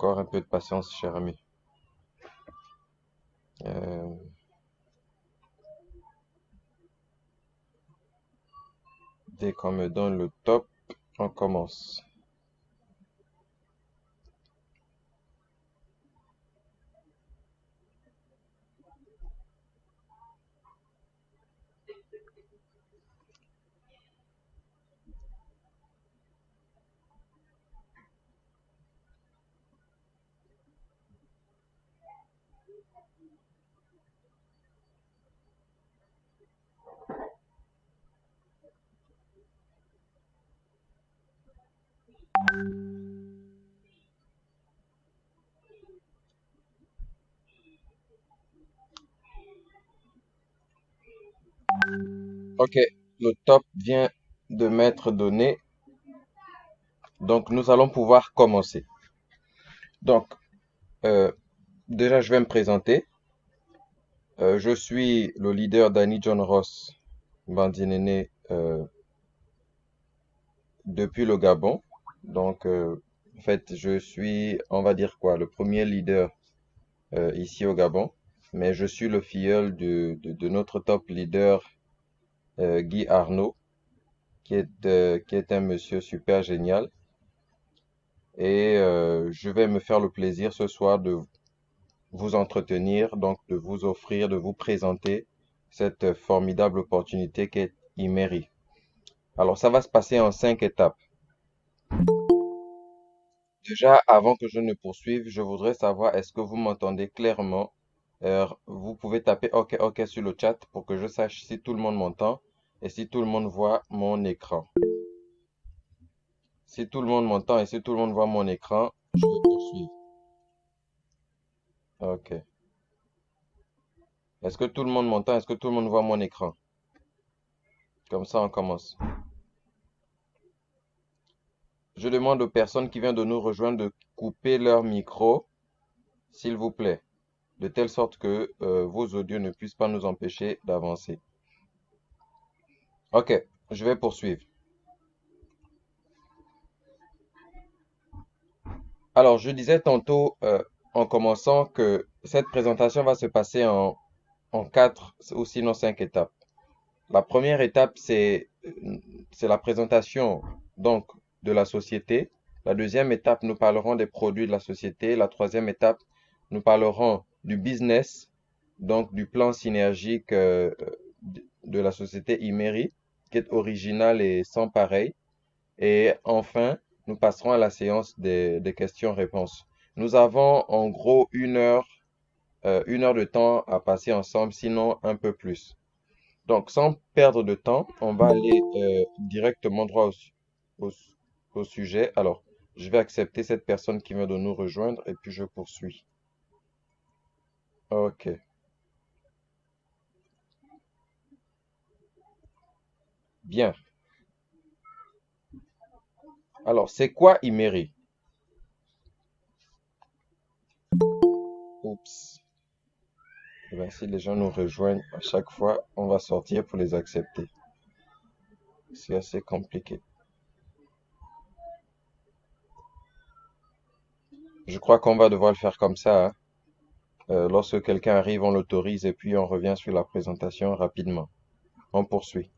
Encore un peu de patience, cher ami. Euh, Dès qu'on me donne le top, on commence. Ok, le top vient de m'être donné, donc nous allons pouvoir commencer. Donc, euh, déjà, je vais me présenter. Je suis le leader Danny John Ross Bandinene depuis le Gabon. Donc, en fait, je suis, on va dire quoi, le premier leader ici au Gabon. Mais je suis le filleul de notre top leader, Guy Arnaud, qui est un monsieur super génial. Et je vais me faire le plaisir ce soir de vous entretenir, donc de vous offrir, de vous présenter cette formidable opportunité qu'est Imery. Alors, ça va se passer en 5 étapes. Déjà, avant que je ne poursuive, je voudrais savoir, est-ce que vous m'entendez clairement? Vous pouvez taper OK, OK sur le chat pour que je sache si tout le monde m'entend et si tout le monde voit mon écran. Si tout le monde m'entend et si tout le monde voit mon écran, je vais poursuivre. OK. Est-ce que tout le monde m'entend? Est-ce que tout le monde voit mon écran? Comme ça, on commence. Je demande aux personnes qui viennent de nous rejoindre de couper leur micro, s'il vous plaît, de telle sorte que vos audios ne puissent pas nous empêcher d'avancer. Ok, je vais poursuivre. Alors, je disais tantôt en commençant que cette présentation va se passer en 4 ou sinon 5 étapes. La première étape, c'est la présentation donc de la société. La deuxième étape, nous parlerons des produits de la société. La troisième étape, nous parlerons du business, donc du plan synergique de la société Imery, qui est original et sans pareil. Et enfin, nous passerons à la séance des questions-réponses. Nous avons en gros 1 heure de temps à passer ensemble, sinon un peu plus. Donc, sans perdre de temps, on va aller directement droit au, au sujet. Alors, je vais accepter cette personne qui vient de nous rejoindre et puis je poursuis. Ok. Bien. Alors, c'est quoi Imery? Oups. Eh bien, si les gens nous rejoignent à chaque fois, on va sortir pour les accepter. C'est assez compliqué. Je crois qu'on va devoir le faire comme ça, hein. Lorsque quelqu'un arrive, on l'autorise et puis on revient sur la présentation rapidement. On poursuit.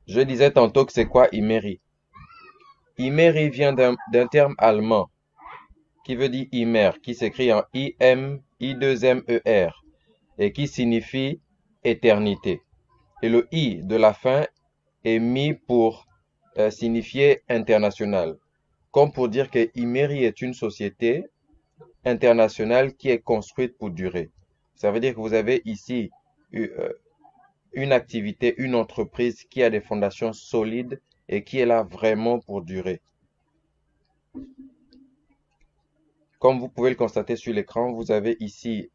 Je disais tantôt que c'est quoi Imery? Imery vient d'un terme allemand qui veut dire Imer, qui s'écrit en I-M, I-2-M-E-R et qui signifie éternité. Et le I de la fin est mis pour signifier international, comme pour dire que Imery est une société internationale qui est construite pour durer. Ça veut dire que vous avez ici une activité, une entreprise qui a des fondations solides et qui est là vraiment pour durer. Comme vous pouvez le constater sur l'écran, vous avez ici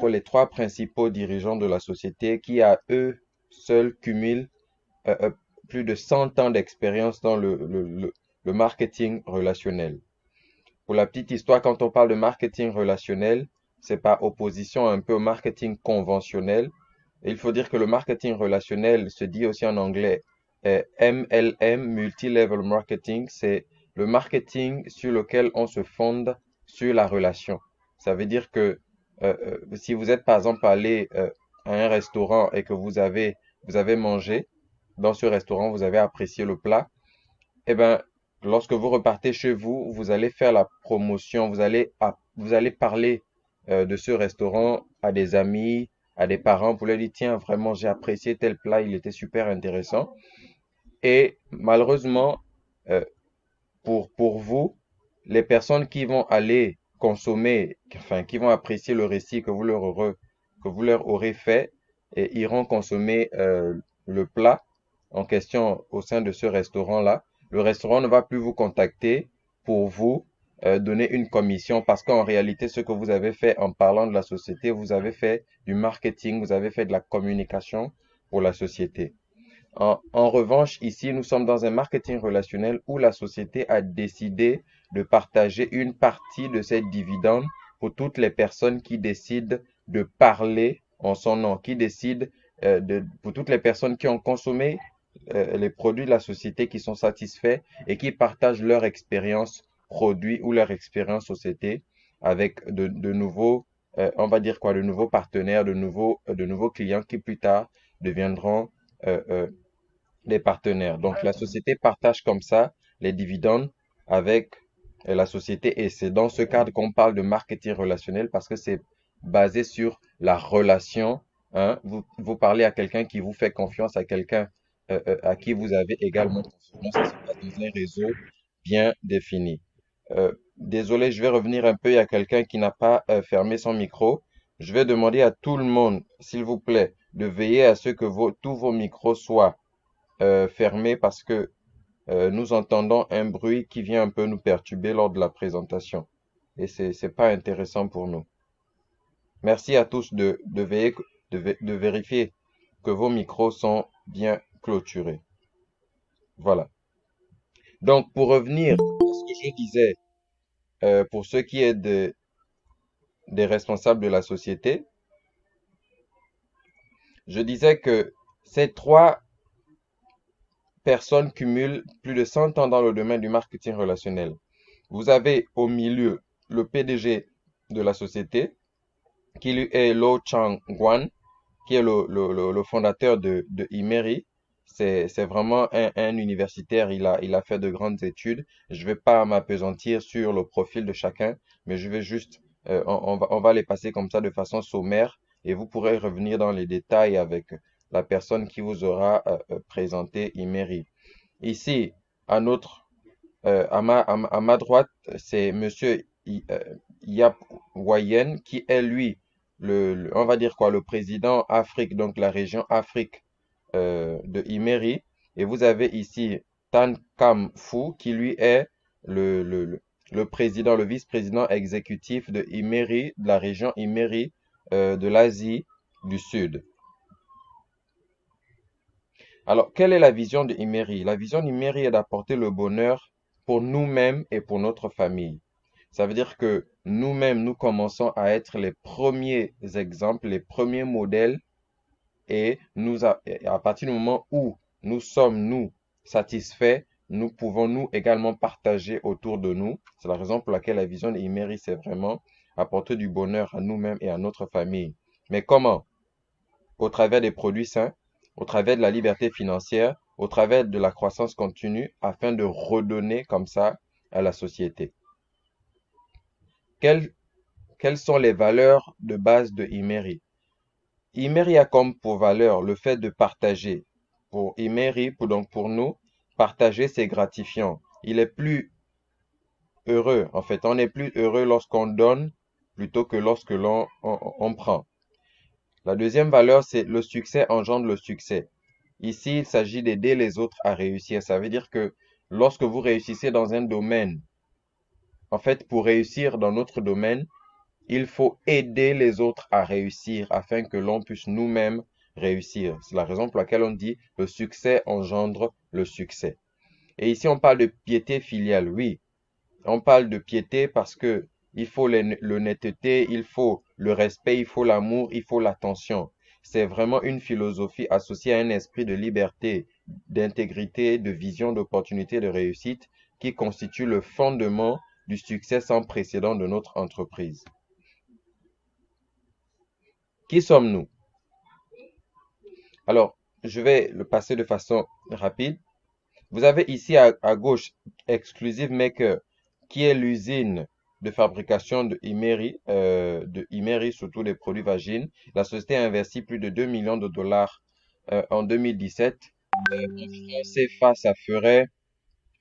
les 3 principaux dirigeants de la société qui, à eux seuls, cumulent euh, euh, plus de 100 ans d'expérience dans le marketing relationnel. Pour la petite histoire, quand on parle de marketing relationnel, c'est par opposition un peu au marketing conventionnel. Et il faut dire que le marketing relationnel se dit aussi en anglais MLM, Multi-Level Marketing, c'est le marketing sur lequel on se fonde sur la relation. Ça veut dire que si vous êtes par exemple allé à un restaurant et que vous avez mangé dans ce restaurant, vous avez apprécié le plat, eh ben, lorsque vous repartez chez vous, vous allez faire la promotion, vous allez parler de ce restaurant à des amis, à des parents pour leur dire, tiens, vraiment, j'ai apprécié tel plat, il était super intéressant. Et malheureusement, euh, pour vous, les personnes qui vont aller consommer, enfin, qui vont apprécier le récit que vous leur aurez fait et iront consommer le plat en question au sein de ce restaurant-là, le restaurant ne va plus vous contacter pour vous donner une commission parce qu'en réalité, ce que vous avez fait en parlant de la société, vous avez fait du marketing, vous avez fait de la communication pour la société. En revanche, ici, nous sommes dans un marketing relationnel où la société a décidé de partager une partie de ces dividendes pour toutes les personnes qui décident de parler en son nom, qui décident pour toutes les personnes qui ont consommé les produits de la société, qui sont satisfaits et qui partagent leur expérience produit ou leur expérience société avec de nouveaux, on va dire quoi, de nouveaux partenaires, de nouveaux clients qui plus tard deviendront euh, euh, des partenaires. Donc, la société partage comme ça les dividendes avec la société et c'est dans ce cadre qu'on parle de marketing relationnel parce que c'est basé sur la relation. Hein. Vous parlez à quelqu'un qui vous fait confiance, à quelqu'un à qui vous avez également confiance. Ça se passe dans un réseau bien défini. Désolé, je vais revenir un peu. Il y a quelqu'un qui n'a pas fermé son micro. Je vais demander à tout le monde, s'il vous plaît, de veiller à ce que tous vos micros soient fermé parce que nous entendons un bruit qui vient un peu nous perturber lors de la présentation. Et c'est pas intéressant pour nous. Merci à tous de veiller, de vérifier que vos micros sont bien clôturés. Voilà. Donc, pour revenir à ce que je disais, pour ce qui est des responsables de la société, je disais que ces trois personnes cumulent plus de 100 ans dans le domaine du marketing relationnel. Vous avez au milieu le PDG de la société, qui lui est Lo Chang-guan, qui est le fondateur de Imeri. C'est vraiment un universitaire, il a fait de grandes études. Je ne vais pas m'appesantir sur le profil de chacun, mais je vais juste, on va les passer comme ça de façon sommaire et vous pourrez revenir dans les détails avec la personne qui vous aura présenté Imeri. Ici, à notre à ma droite, c'est Monsieur Yap Wayen, qui est lui, on va dire quoi, le président Afrique, donc la région Afrique de Imeri. Et vous avez ici Tan Kam Fu, qui lui est le, le, le le président, le vice-président exécutif de Imeri, de la région Imeri de l'Asie du Sud. Alors, quelle est la vision de Imeri? La vision d'Imeri est d'apporter le bonheur pour nous-mêmes et pour notre famille. Ça veut dire que nous-mêmes, nous commençons à être les premiers exemples, les premiers modèles et à partir du moment où nous sommes, nous, satisfaits, nous pouvons, nous, également partager autour de nous. C'est la raison pour laquelle la vision d'Imeri, c'est vraiment apporter du bonheur à nous-mêmes et à notre famille. Mais comment? Au travers des produits sains, au travers de la liberté financière, au travers de la croissance continue, afin de redonner comme ça à la société. Quelles, quelles sont les valeurs de base de Imeri? Imeri a comme pour valeur le fait de partager. Pour Imeri, donc pour nous, partager c'est gratifiant. Il est plus heureux. En fait, on est plus heureux lorsqu'on donne plutôt que lorsque on prend. La deuxième valeur, c'est le succès engendre le succès. Ici, il s'agit d'aider les autres à réussir. Ça veut dire que lorsque vous réussissez dans un domaine, en fait, pour réussir dans notre domaine, il faut aider les autres à réussir afin que l'on puisse nous-mêmes réussir. C'est la raison pour laquelle on dit le succès engendre le succès. Et ici, on parle de piété filiale. Oui, on parle de piété parce que il faut l'honnêteté, il faut le respect, il faut l'amour, il faut l'attention. C'est vraiment une philosophie associée à un esprit de liberté, d'intégrité, de vision, d'opportunité, de réussite qui constitue le fondement du succès sans précédent de notre entreprise. Qui sommes-nous? Alors, je vais le passer de façon rapide. Vous avez ici à gauche Exclusive Maker, qui est l'usine de fabrication de Imery, surtout des produits vagines. La société a investi plus de 2 millions de dollars en 2017. En francs CFA, ça ferait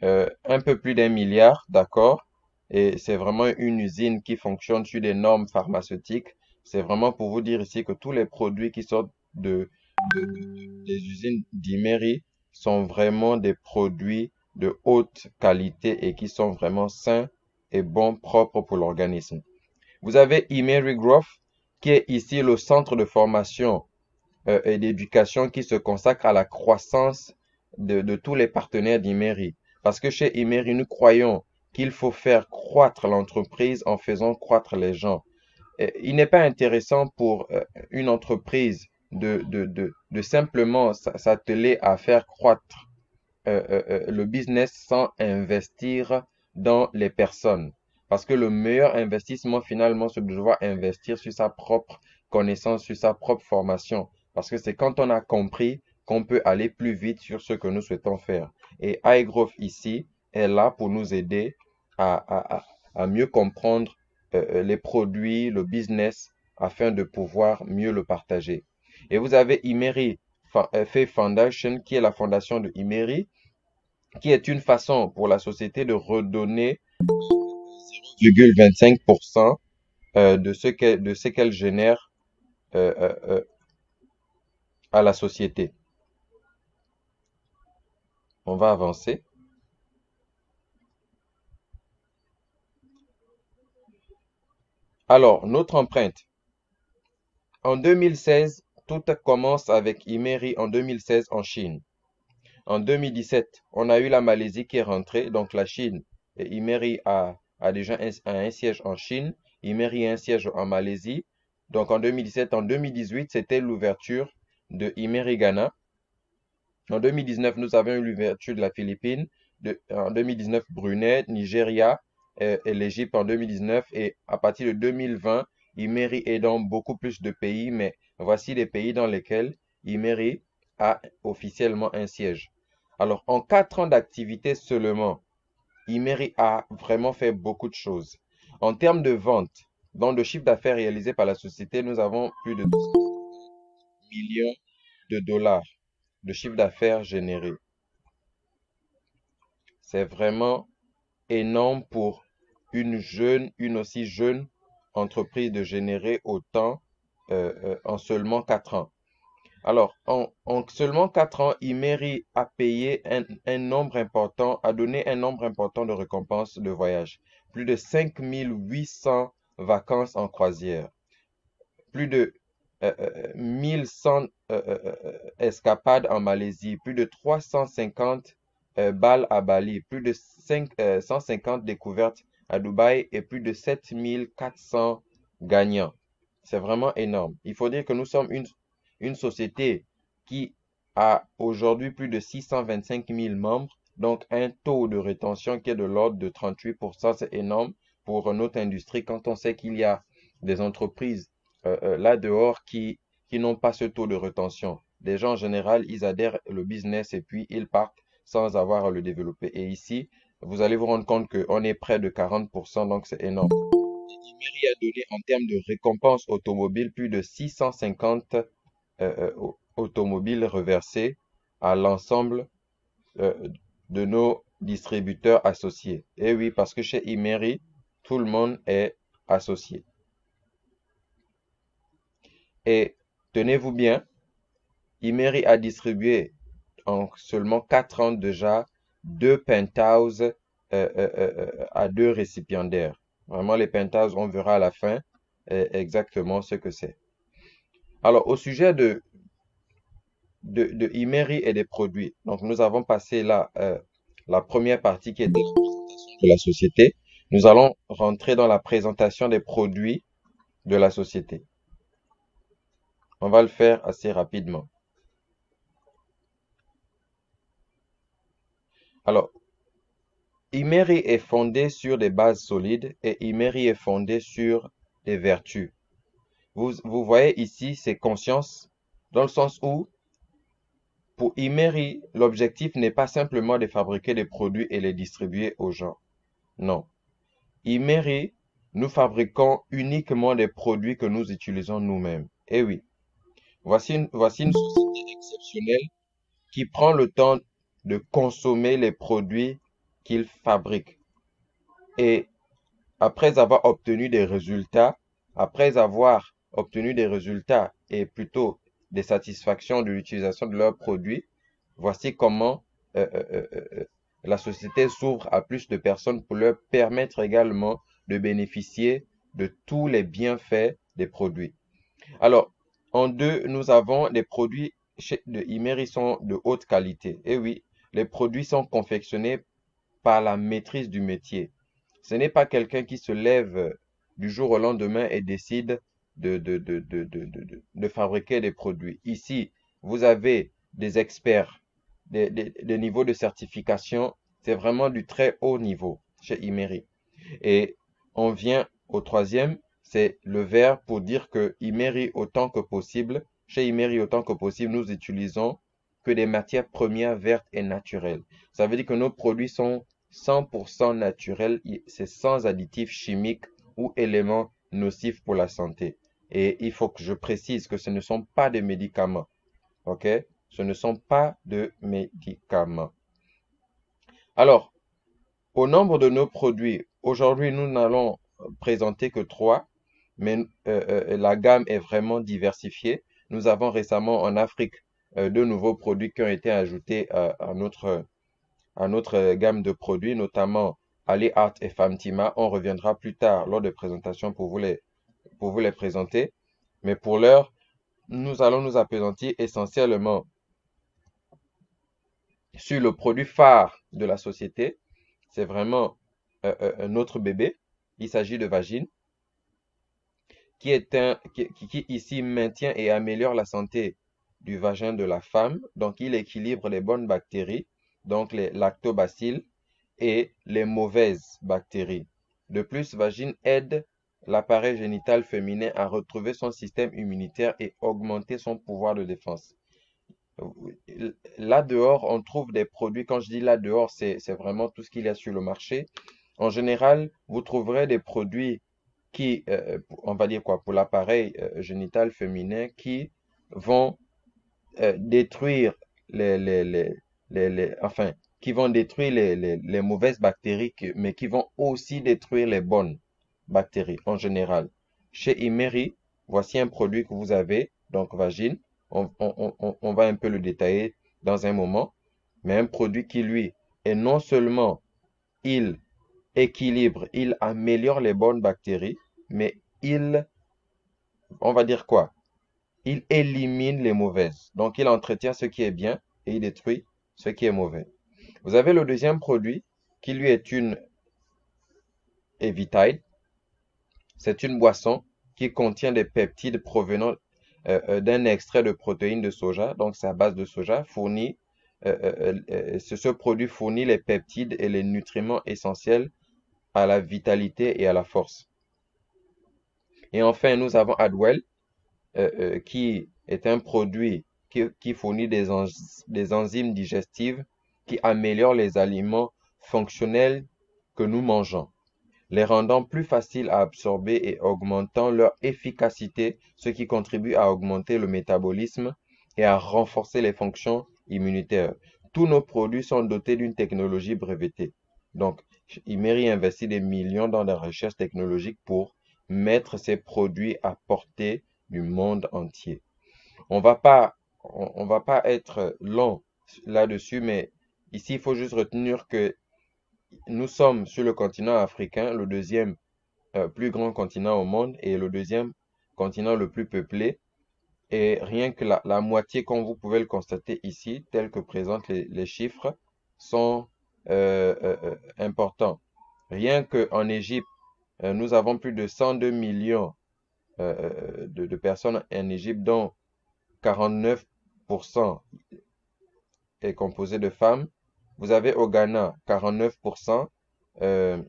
un peu plus d'un milliard, d'accord? Et c'est vraiment une usine qui fonctionne sur des normes pharmaceutiques. C'est vraiment pour vous dire ici que tous les produits qui sortent des usines d'Imery sont vraiment des produits de haute qualité et qui sont vraiment sains et bons, propres pour l'organisme. Vous avez Imery Growth, qui est ici le centre de formation et d'éducation qui se consacre à la croissance de tous les partenaires d'Imery. Parce que chez Imery, nous croyons qu'il faut faire croître l'entreprise en faisant croître les gens. Il n'est pas intéressant pour une entreprise de simplement s'atteler à faire croître le business sans investir dans les personnes. Parce que le meilleur investissement, finalement, c'est de devoir investir sur sa propre connaissance, sur sa propre formation. Parce que c'est quand on a compris qu'on peut aller plus vite sur ce que nous souhaitons faire. Et iGrowth ici est là pour nous aider à mieux comprendre les produits, le business, afin de pouvoir mieux le partager. Et vous avez Imery Faith Foundation, qui est la fondation de Imery, qui est une façon pour la société de redonner 0,25% de ce qu'elle génère euh, euh, euh, à la société. On va avancer. Alors, notre empreinte. En 2016, tout commence avec Imery en 2016 en Chine. En 2017, on a eu la Malaisie qui est rentrée, donc la Chine. Et Imery a déjà un siège en Chine, Imery a un siège en Malaisie. Donc en 2017, en 2018, c'était l'ouverture de Imery Ghana. En 2019, nous avons eu l'ouverture de la Philippine. En 2019, Brunei, Nigeria et l'Égypte en 2019. Et à partir de 2020, Imery est dans beaucoup plus de pays, mais voici les pays dans lesquels Imery a officiellement un siège. Alors, en 4 ans d'activité seulement, Imery a vraiment fait beaucoup de choses. En termes de vente, dans le chiffre d'affaires réalisé par la société, nous avons plus de 200 millions de dollars de chiffre d'affaires généré. C'est vraiment énorme pour une aussi jeune entreprise de générer autant en seulement 4 ans. Alors, en seulement 4 ans, Imery a payé un nombre important, a donné un nombre important de récompenses de voyage. Plus de 5800 vacances en croisière. Plus de 1100 escapades en Malaisie. Plus de 350 balles à Bali. Plus de 150 découvertes à Dubaï et plus de 7400 gagnants. C'est vraiment énorme. Il faut dire que nous sommes une société qui a aujourd'hui plus de 625 000 membres, donc un taux de rétention qui est de l'ordre de 38%. C'est énorme pour notre industrie quand on sait qu'il y a des entreprises là dehors qui n'ont pas ce taux de rétention. Les gens en général, ils adhèrent au business et puis ils partent sans avoir à le développer. Et ici, vous allez vous rendre compte qu'on est près de 40%, donc c'est énorme. Imery a donné en termes de récompenses automobiles plus de 650 automobiles reversées à l'ensemble euh, de nos distributeurs associés. Et oui, parce que chez Imery, tout le monde est associé. Et tenez-vous bien, Imery a distribué en seulement 4 ans déjà 2 penthouses à 2 récipiendaires. Vraiment, les penthouses, on verra à la fin exactement ce que c'est. Alors, au sujet de Imery et des produits. Donc, nous avons passé là la première partie qui était la présentation de la société. Nous allons rentrer dans la présentation des produits de la société. On va le faire assez rapidement. Alors, Imeri est fondé sur des bases solides et Imeri est fondé sur des vertus. Vous voyez ici, c'est conscience, dans le sens où, pour Imeri, l'objectif n'est pas simplement de fabriquer des produits et les distribuer aux gens. Non. Imeri, nous fabriquons uniquement des produits que nous utilisons nous-mêmes. Eh oui, voici une société exceptionnelle qui prend le temps de consommer les produits qu'il fabrique. Et après avoir obtenu des résultats, après avoir obtenu des résultats et plutôt des satisfactions de l'utilisation de leurs produits, voici comment euh, euh, euh, euh, euh, la société s'ouvre à plus de personnes pour leur permettre également de bénéficier de tous les bienfaits des produits. Alors, en deux, nous avons des produits de Imer, ils sont de haute qualité. Et oui, les produits sont confectionnés par la maîtrise du métier. Ce n'est pas quelqu'un qui se lève du jour au lendemain et décide de fabriquer des produits. Ici, vous avez des experts, des niveaux de certification. C'est vraiment du très haut niveau chez Imeri. Et on vient au troisième, c'est le vert pour dire que Imeri autant que possible, chez Imeri autant que possible, nous utilisons que des matières premières vertes et naturelles. Ça veut dire que nos produits sont 100% naturels, c'est sans additifs chimiques ou éléments nocifs pour la santé. Et il faut que je précise que ce ne sont pas des médicaments, ok? Ce ne sont pas de médicaments. Alors, au nombre de nos produits, aujourd'hui, nous n'allons présenter que trois, mais la gamme est vraiment diversifiée. Nous avons récemment en Afrique de nouveaux produits qui ont été ajoutés à notre gamme de produits, notamment Ali Art et Famtima. On reviendra plus tard lors de présentations pour vous les présenter. Mais pour l'heure, nous allons nous appesantir essentiellement sur le produit phare de la société. C'est vraiment notre bébé. Il s'agit de Vagine, qui ici maintient et améliore la santé du vagin de la femme. Donc, il équilibre les bonnes bactéries, donc les lactobacilles, et les mauvaises bactéries. De plus, Vagine aide l'appareil génital féminin à retrouver son système immunitaire et augmenter son pouvoir de défense. Là dehors, on trouve des produits. Quand je dis là dehors, c'est vraiment tout ce qu'il y a sur le marché. En général, vous trouverez des produits qui, on va dire quoi, pour l'appareil génital féminin, qui vont détruire enfin, qui vont détruire les mauvaises bactéries, mais qui vont aussi détruire les bonnes bactéries en général. Chez Imeri, voici un produit que vous avez, donc Vagine. On va un peu le détailler dans un moment, mais un produit qui, lui, est non seulement il équilibre, il améliore les bonnes bactéries, mais on va dire quoi? Il élimine les mauvaises. Donc, il entretient ce qui est bien et il détruit ce qui est mauvais. Vous avez le deuxième produit qui lui est une Evitide. C'est une boisson qui contient des peptides provenant d'un extrait de protéines de soja. Donc, c'est à base de soja ce produit fournit les peptides et les nutriments essentiels à la vitalité et à la force. Et enfin, nous avons Adwell, qui est un produit qui fournit des enzymes digestives qui améliorent les aliments fonctionnels que nous mangeons, les rendant plus faciles à absorber et augmentant leur efficacité, ce qui contribue à augmenter le métabolisme et à renforcer les fonctions immunitaires. Tous nos produits sont dotés d'une technologie brevetée. Donc, Imery investit des millions dans la recherche technologique pour mettre ces produits à portée du monde entier. On va pas être long là-dessus, mais ici, il faut juste retenir que nous sommes sur le continent africain, le deuxième plus grand continent au monde et le deuxième continent le plus peuplé. Et rien que la moitié, comme vous pouvez le constater ici, tel que présentent les chiffres, sont importants. Rien qu'en Égypte, nous avons plus de 102 millions de personnes en Égypte, dont 49% est composé de femmes. Vous avez au Ghana 49%,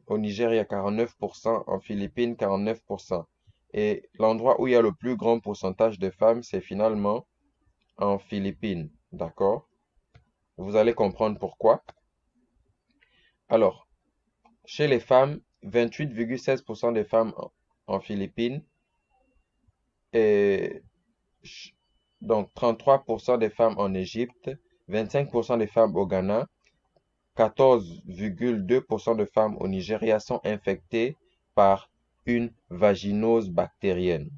au Nigeria 49%, en Philippines 49%. Et l'endroit où il y a le plus grand pourcentage de femmes, c'est finalement en Philippines. D'accord? Vous allez comprendre pourquoi. Alors, chez les femmes, 28,16% des femmes en Philippines et donc 33% des femmes en Égypte, 25% des femmes au Ghana, 14,2% de femmes au Nigeria sont infectées par une vaginose bactérienne,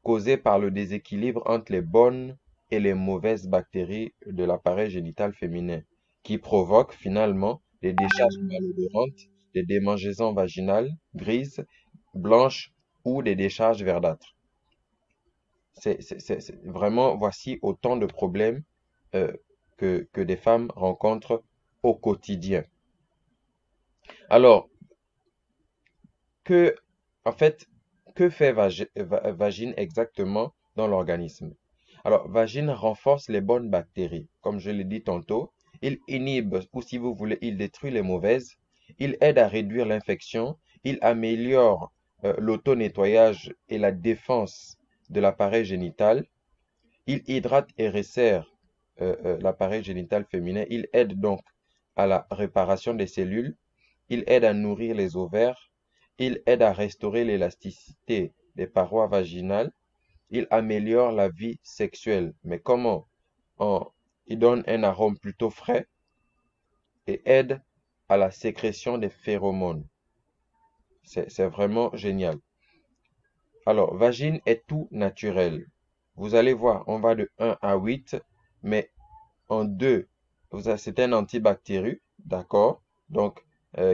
causée par le déséquilibre entre les bonnes et les mauvaises bactéries de l'appareil génital féminin, qui provoque finalement des décharges malodorantes, des démangeaisons vaginales grises, blanches ou des décharges verdâtres. Vraiment, voici autant de problèmes euh, que des femmes rencontrent au quotidien. Alors, que, en fait, que fait Vagine exactement dans l'organisme? Alors, Vagine renforce les bonnes bactéries, comme je l'ai dit tantôt. Il inhibe, ou si vous voulez, il détruit les mauvaises. Il aide à réduire l'infection. Il améliore l'auto-nettoyage et la défense de l'appareil génital. Il hydrate et resserre l'appareil génital féminin. Il aide donc à la réparation des cellules. Il aide à nourrir les ovaires. Il aide à restaurer l'élasticité des parois vaginales. Il améliore la vie sexuelle. Mais comment? En, il donne un arôme plutôt frais et aide à la sécrétion des phéromones. C'est vraiment génial. Alors, vagine est tout naturel. Vous allez voir, on va de 1 à 8, mais en 2, c'est un antibactérieux, d'accord? Donc,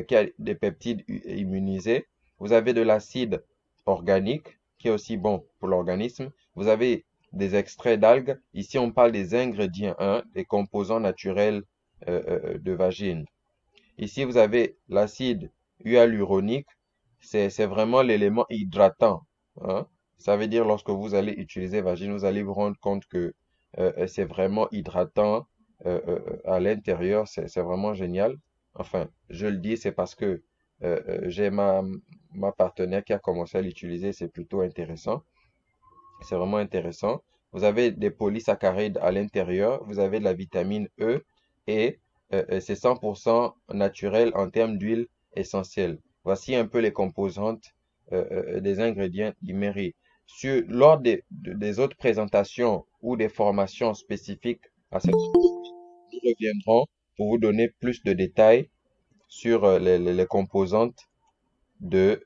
qui a des peptides immunisés. Vous avez de l'acide organique, qui est aussi bon pour l'organisme. Vous avez des extraits d'algues. Ici, on parle des ingrédients, hein, des composants naturels de vagine. Ici, vous avez l'acide hyaluronique. C'est vraiment l'élément hydratant, hein. Ça veut dire lorsque vous allez utiliser Vagine, vous allez vous rendre compte que c'est vraiment hydratant à l'intérieur. C'est vraiment génial. Enfin, je le dis, c'est parce que j'ai ma partenaire qui a commencé à l'utiliser. C'est plutôt intéressant. C'est vraiment intéressant. Vous avez des polysaccharides à l'intérieur. Vous avez de la vitamine E et c'est 100% naturel en termes d'huile essentielle. Voici un peu les composantes des ingrédients d'Imery. Lors des autres présentations ou des formations spécifiques à cette nous reviendrons pour vous donner plus de détails sur les les composantes de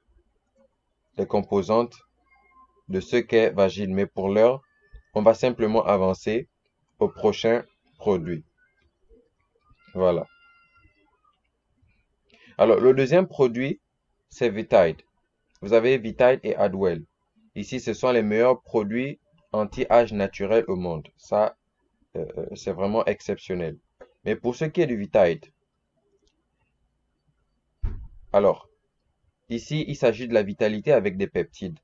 ce qu'est Vagine. Mais pour l'heure, on va simplement avancer au prochain produit. Voilà. Alors, le deuxième produit, c'est Vitide. Vous avez Vitide et Adwell. Ici, ce sont les meilleurs produits anti-âge naturels au monde. Ça, c'est vraiment exceptionnel. Mais pour ce qui est du Vitide, alors, ici, il s'agit de la vitalité avec des peptides.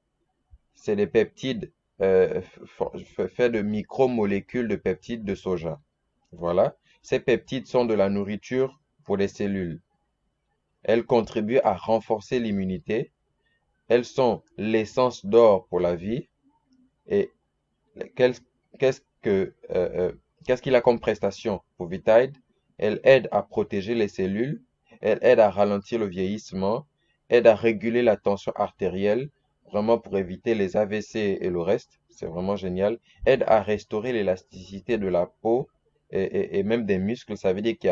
C'est des peptides faits de micromolécules de peptides de soja. Voilà. Ces peptides sont de la nourriture pour les cellules. Elles contribuent à renforcer l'immunité. Elles sont l'essence d'or pour la vie. Et qu'est-ce qu'est-ce que, qu'est-ce qu'il a comme prestation pour Vitide? Elle aide à protéger les cellules. Elle aide à ralentir le vieillissement. Aide à réguler la tension artérielle, vraiment pour éviter les AVC et le reste. C'est vraiment génial. Aide à restaurer l'élasticité de la peau et même des muscles. Ça veut dire qu'il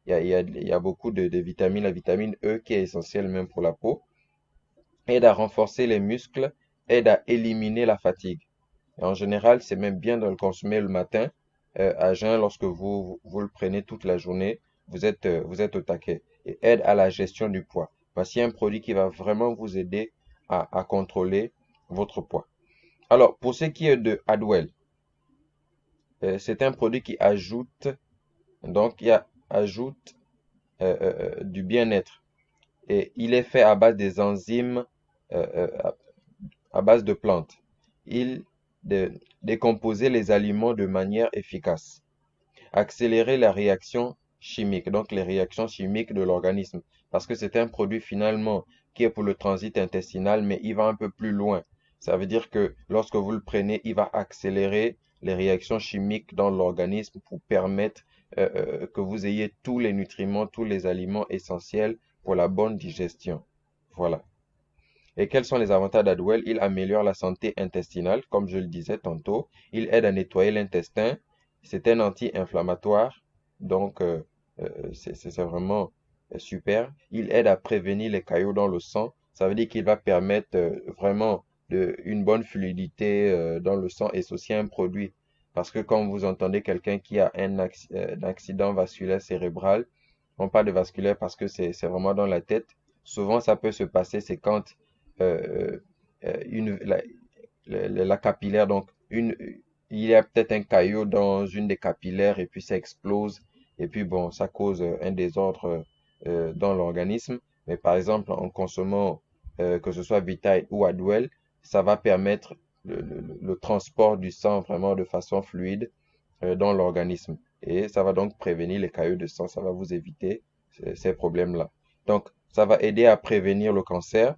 y a, il y a beaucoup de vitamines. La vitamine E qui est essentielle même pour la peau. Aide à renforcer les muscles. Aide à éliminer la fatigue. Et en général, c'est même bien de le consommer le matin, à jeun, lorsque vous le prenez toute la journée. Vous êtes au taquet. Et aide à la gestion du poids. Voici un produit qui va vraiment vous aider à contrôler votre poids. Alors, pour ce qui est de Adwell, c'est un produit qui ajoute, donc, ajoute du bien-être. Et il est fait à base des enzymes, à base de plantes. Il décomposer les aliments de manière efficace. Accélérer la réaction chimiques, donc les réactions chimiques de l'organisme. Parce que c'est un produit finalement qui est pour le transit intestinal, mais il va un peu plus loin. Ça veut dire que lorsque vous le prenez, il va accélérer les réactions chimiques dans l'organisme pour permettre que vous ayez tous les nutriments, tous les aliments essentiels pour la bonne digestion. Voilà. Et quels sont les avantages d'Adwell? Il améliore la santé intestinale, comme je le disais tantôt. Il aide à nettoyer l'intestin. C'est un anti-inflammatoire. Donc, c'est vraiment super. Il aide à prévenir les caillots dans le sang. Ça veut dire qu'il va permettre vraiment une bonne fluidité dans le sang et c'est aussi un produit. Parce que quand vous entendez quelqu'un qui a un accident vasculaire cérébral, on parle de vasculaire parce que c'est vraiment dans la tête. Souvent, ça peut se passer, c'est quand euh, une, la capillaire, donc il y a peut-être un caillot dans une des capillaires et puis ça explose et puis bon, ça cause un désordre dans l'organisme. Mais par exemple, en consommant que ce soit Vitaï ou Adwell, ça va permettre le transport du sang vraiment de façon fluide dans l'organisme. Et ça va donc prévenir les caillots de sang, ça va vous éviter ces problèmes-là. Donc, ça va aider à prévenir le cancer,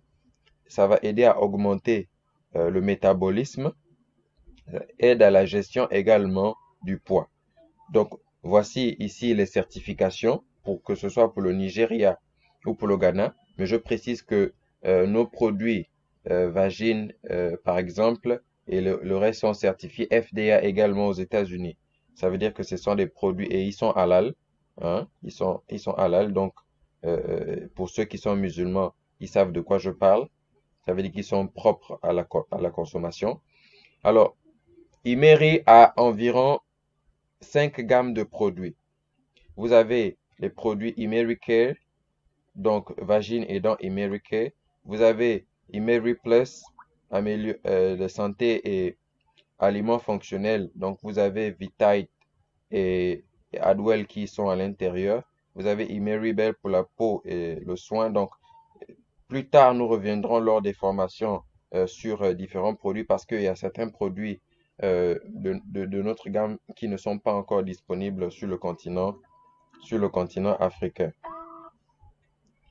ça va aider à augmenter le métabolisme, aide à la gestion également du poids. Donc, voici ici les certifications, pour que ce soit pour le Nigeria ou pour le Ghana. Mais je précise que nos produits Vagine, par exemple, et le reste sont certifiés FDA également aux États-Unis. Ça veut dire que ce sont des produits et ils sont halal. Hein, ils sont halal. Donc, pour ceux qui sont musulmans, ils savent de quoi je parle. Ça veut dire qu'ils sont propres à la consommation. Alors, Imeri a environ 5 gammes de produits. Vous avez les produits Imericare, donc vagine et dents Imericare. Vous avez Imeri Plus, de santé et aliments fonctionnels. Donc vous avez Vitite et Adwell qui sont à l'intérieur. Vous avez Imeribel pour la peau et le soin. Donc plus tard, nous reviendrons lors des formations sur différents produits parce qu'il y a certains produits de notre gamme qui ne sont pas encore disponibles sur le continent africain.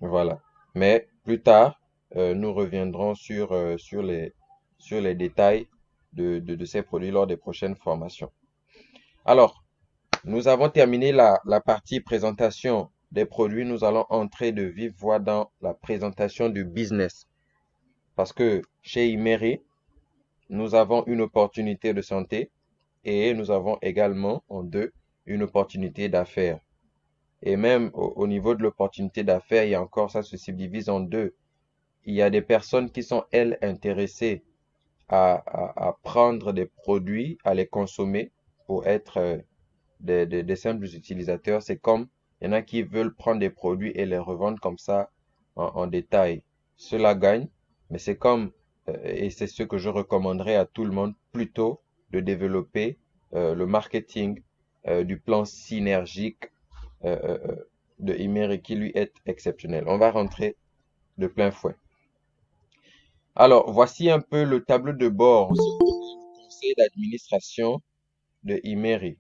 Voilà. Mais plus tard, nous reviendrons sur les détails de ces produits lors des prochaines formations. Alors, nous avons terminé la partie présentation des produits. Nous allons entrer de vive voix dans la présentation du business. Parce que chez Imeri, nous avons une opportunité de santé et nous avons également en deux une opportunité d'affaires. Et même au niveau de l'opportunité d'affaires, il y a encore, ça se subdivise en deux. Il y a des personnes qui sont, elles, intéressées à prendre des produits, à les consommer pour être des simples utilisateurs. C'est comme, il y en a qui veulent prendre des produits et les revendre comme ça en détail. Cela gagne, mais c'est comme, et c'est ce que je recommanderais à tout le monde, plutôt de développer le marketing du plan synergique euh, euh, euh, de Imer qui lui est exceptionnel. On va rentrer de plein fouet. Alors, voici un peu le tableau de bord du conseil d'administration de Imeri.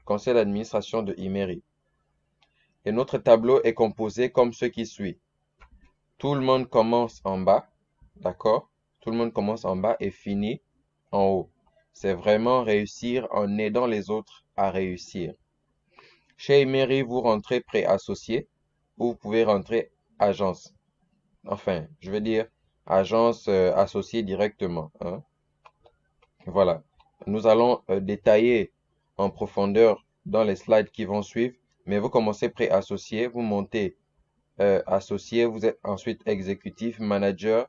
Conseil d'administration de Imeri. Et notre tableau est composé comme ce qui suit. Tout le monde commence en bas, d'accord? Tout le monde commence en bas et finit en haut. C'est vraiment réussir en aidant les autres à réussir. Chez Imeri, vous rentrez pré-associé ou vous pouvez rentrer agence. Enfin, je veux dire agence associée directement, hein. Voilà. Nous allons détailler en profondeur dans les slides qui vont suivre, mais vous commencez pré-associé, vous montez associé, vous êtes ensuite exécutif, manager,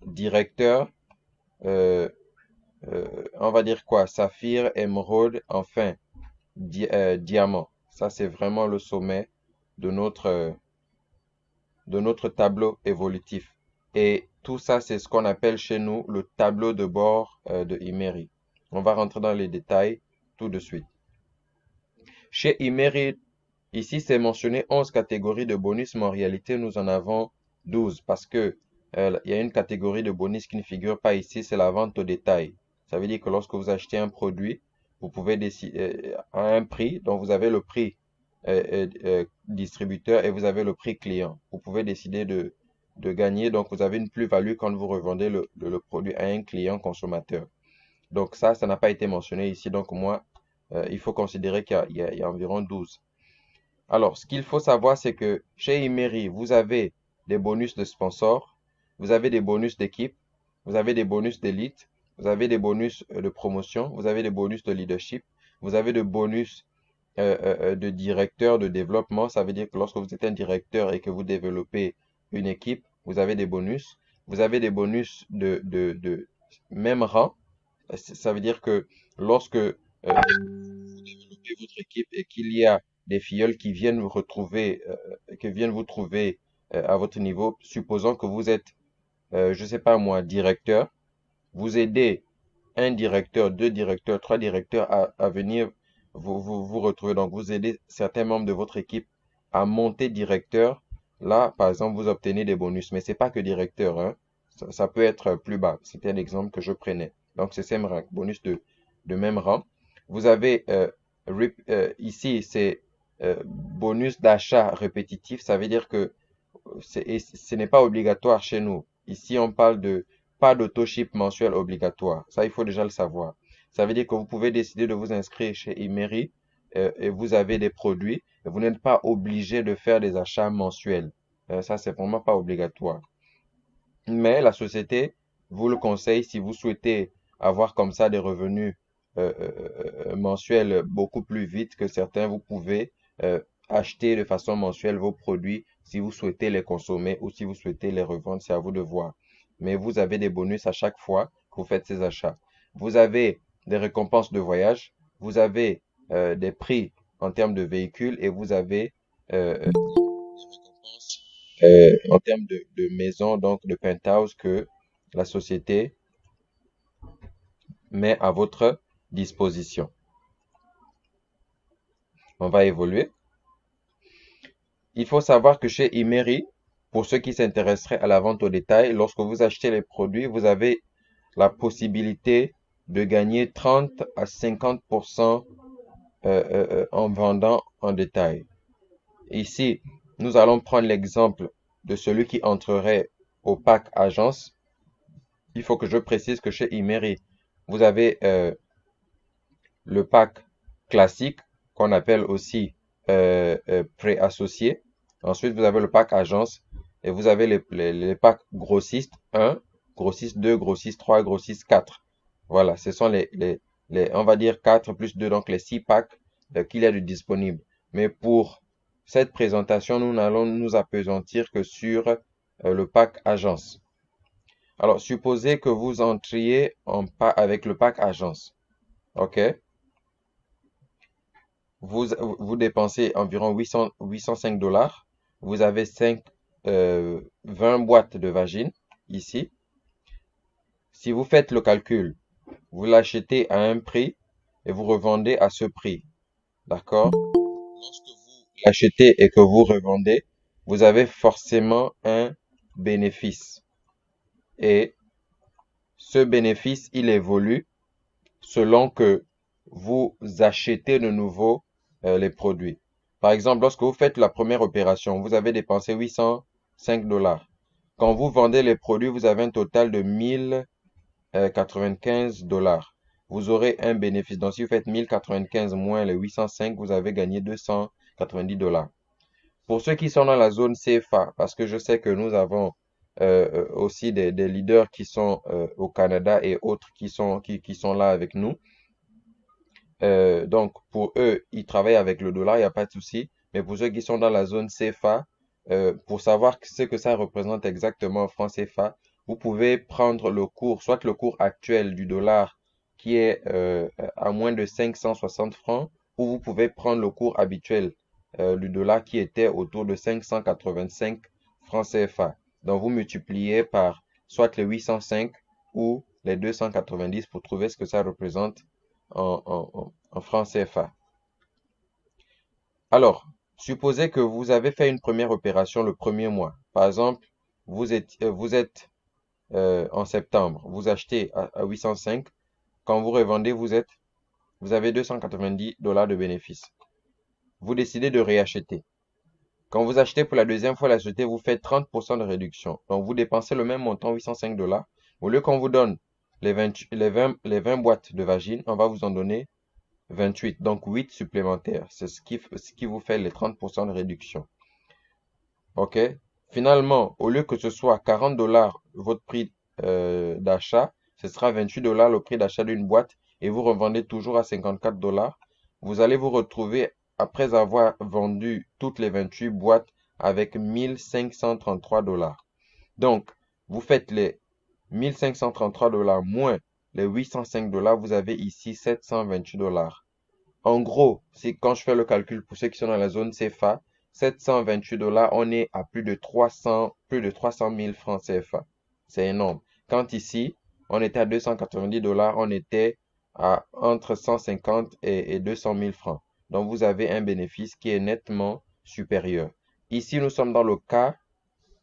directeur, euh, on va dire quoi, saphir, émeraude, enfin, diamant. Ça, c'est vraiment le sommet de notre tableau évolutif. Et tout ça, c'est ce qu'on appelle chez nous le tableau de bord de Imeri. On va rentrer dans les détails tout de suite. Chez Imeri, ici, c'est mentionné 11 catégories de bonus, mais en réalité, nous en avons 12 parce que il y a une catégorie de bonus qui ne figure pas ici, c'est la vente au détail. Ça veut dire que lorsque vous achetez un produit, Vous pouvez décider à un prix, donc vous avez le prix distributeur et vous avez le prix client. Vous pouvez décider de gagner, donc vous avez une plus-value quand vous revendez le produit à un client consommateur. Donc ça n'a pas été mentionné ici, donc moi, il faut considérer qu'il y a environ 12. Alors, ce qu'il faut savoir, c'est que chez Imery, vous avez des bonus de sponsor, vous avez des bonus d'équipe, vous avez des bonus d'élite, vous avez des bonus de promotion, vous avez des bonus de leadership, vous avez des bonus de directeur de développement. Ça veut dire que lorsque vous êtes un directeur et que vous développez une équipe, vous avez des bonus. Vous avez des bonus de même rang. Ça veut dire que lorsque vous développez votre équipe et qu'il y a des filleuls qui viennent vous retrouver, qui viennent vous trouver à votre niveau, supposons que vous êtes, je sais pas moi, directeur, vous aidez un directeur, deux directeurs, trois directeurs à venir vous retrouver. Donc, vous aidez certains membres de votre équipe à monter directeur. Là, par exemple, vous obtenez des bonus, mais c'est pas que directeur, hein. Ça peut être plus bas. C'était l'exemple que je prenais. Donc, c'est same rank, bonus de même rang. Vous avez ici, c'est bonus d'achat répétitif. Ça veut dire que et ce n'est pas obligatoire chez nous. Ici, on parle de pas d'auto-ship mensuel obligatoire. Ça, il faut déjà le savoir. Ça veut dire que vous pouvez décider de vous inscrire chez Imery et vous avez des produits et vous n'êtes pas obligé de faire des achats mensuels. Ça, c'est vraiment pas obligatoire. Mais la société vous le conseille si vous souhaitez avoir comme ça des revenus mensuels beaucoup plus vite que certains. Vous pouvez acheter de façon mensuelle vos produits si vous souhaitez les consommer ou si vous souhaitez les revendre. C'est à vous de voir. Mais vous avez des bonus à chaque fois que vous faites ces achats. Vous avez des récompenses de voyage. Vous avez des prix en termes de véhicules et vous avez en termes de maison, donc de penthouse que la société met à votre disposition. On va évoluer. Il faut savoir que chez Imery, pour ceux qui s'intéresseraient à la vente au détail, lorsque vous achetez les produits, vous avez la possibilité de gagner 30 à 50% en vendant en détail. Ici, nous allons prendre l'exemple de celui qui entrerait au pack agence. Il faut que je précise que chez Imery, vous avez le pack classique qu'on appelle aussi pré-associé. Ensuite, vous avez le pack agence et vous avez les packs grossistes 1, grossiste 2, grossiste 3, grossiste 4. Voilà, ce sont on va dire 4 plus 2, donc les 6 packs qu'il y a de disponibles. Mais pour cette présentation, nous n'allons nous appesantir que sur le pack agence. Alors, supposez que vous entriez avec le pack agence. OK? Vous dépensez environ 805 dollars. Vous avez 20 boîtes de vagines ici. Si vous faites le calcul, vous l'achetez à un prix et vous revendez à ce prix. D'accord? Lorsque vous l'achetez et que vous revendez, vous avez forcément un bénéfice. Et ce bénéfice, il évolue selon que vous achetez de nouveau les produits. Par exemple, lorsque vous faites la première opération, vous avez dépensé 805 dollars. Quand vous vendez les produits, vous avez un total de 1095 dollars. Vous aurez un bénéfice. Donc, si vous faites 1095 moins les 805, vous avez gagné 290 dollars. Pour ceux qui sont dans la zone CFA, parce que je sais que nous avons aussi des leaders qui sont au Canada et autres qui sont là avec nous. Donc, pour eux, ils travaillent avec le dollar, il n'y a pas de souci. Mais pour ceux qui sont dans la zone CFA, pour savoir ce que ça représente exactement en francs CFA, vous pouvez prendre le cours, soit le cours actuel du dollar qui est à moins de 560 francs, ou vous pouvez prendre le cours habituel du dollar qui était autour de 585 francs CFA. Donc, vous multipliez par soit les 805 ou les 290 pour trouver ce que ça représente en francs CFA. Alors, supposez que vous avez fait une première opération le premier mois. Par exemple, vous êtes en septembre, vous achetez à 805. Quand vous revendez, vous êtes Vous avez 290 dollars de bénéfices. Vous décidez de réacheter. Quand vous achetez pour la deuxième fois la société, vous faites 30% de réduction. Donc, vous dépensez le même montant, 805 dollars. Au lieu qu'on vous donne les 20 boîtes de vagine, on va vous en donner 28. Donc, 8 supplémentaires. C'est ce qui vous fait les 30% de réduction. OK? Finalement, au lieu que ce soit 40 dollars votre prix d'achat, ce sera 28 dollars le prix d'achat d'une boîte et vous revendez toujours à 54 dollars. Vous allez vous retrouver, après avoir vendu toutes les 28 boîtes, avec 1533 dollars. Donc, vous faites les 1533 dollars moins les 805 dollars, vous avez ici 728 dollars. En gros, c'est quand je fais le calcul pour ceux qui sont dans la zone CFA, 728 dollars, on est à plus de 300 000 francs CFA. C'est énorme. Quand ici, on était à 290 dollars, on était à entre 150 et 200 000 francs. Donc, vous avez un bénéfice qui est nettement supérieur. Ici, nous sommes dans le cas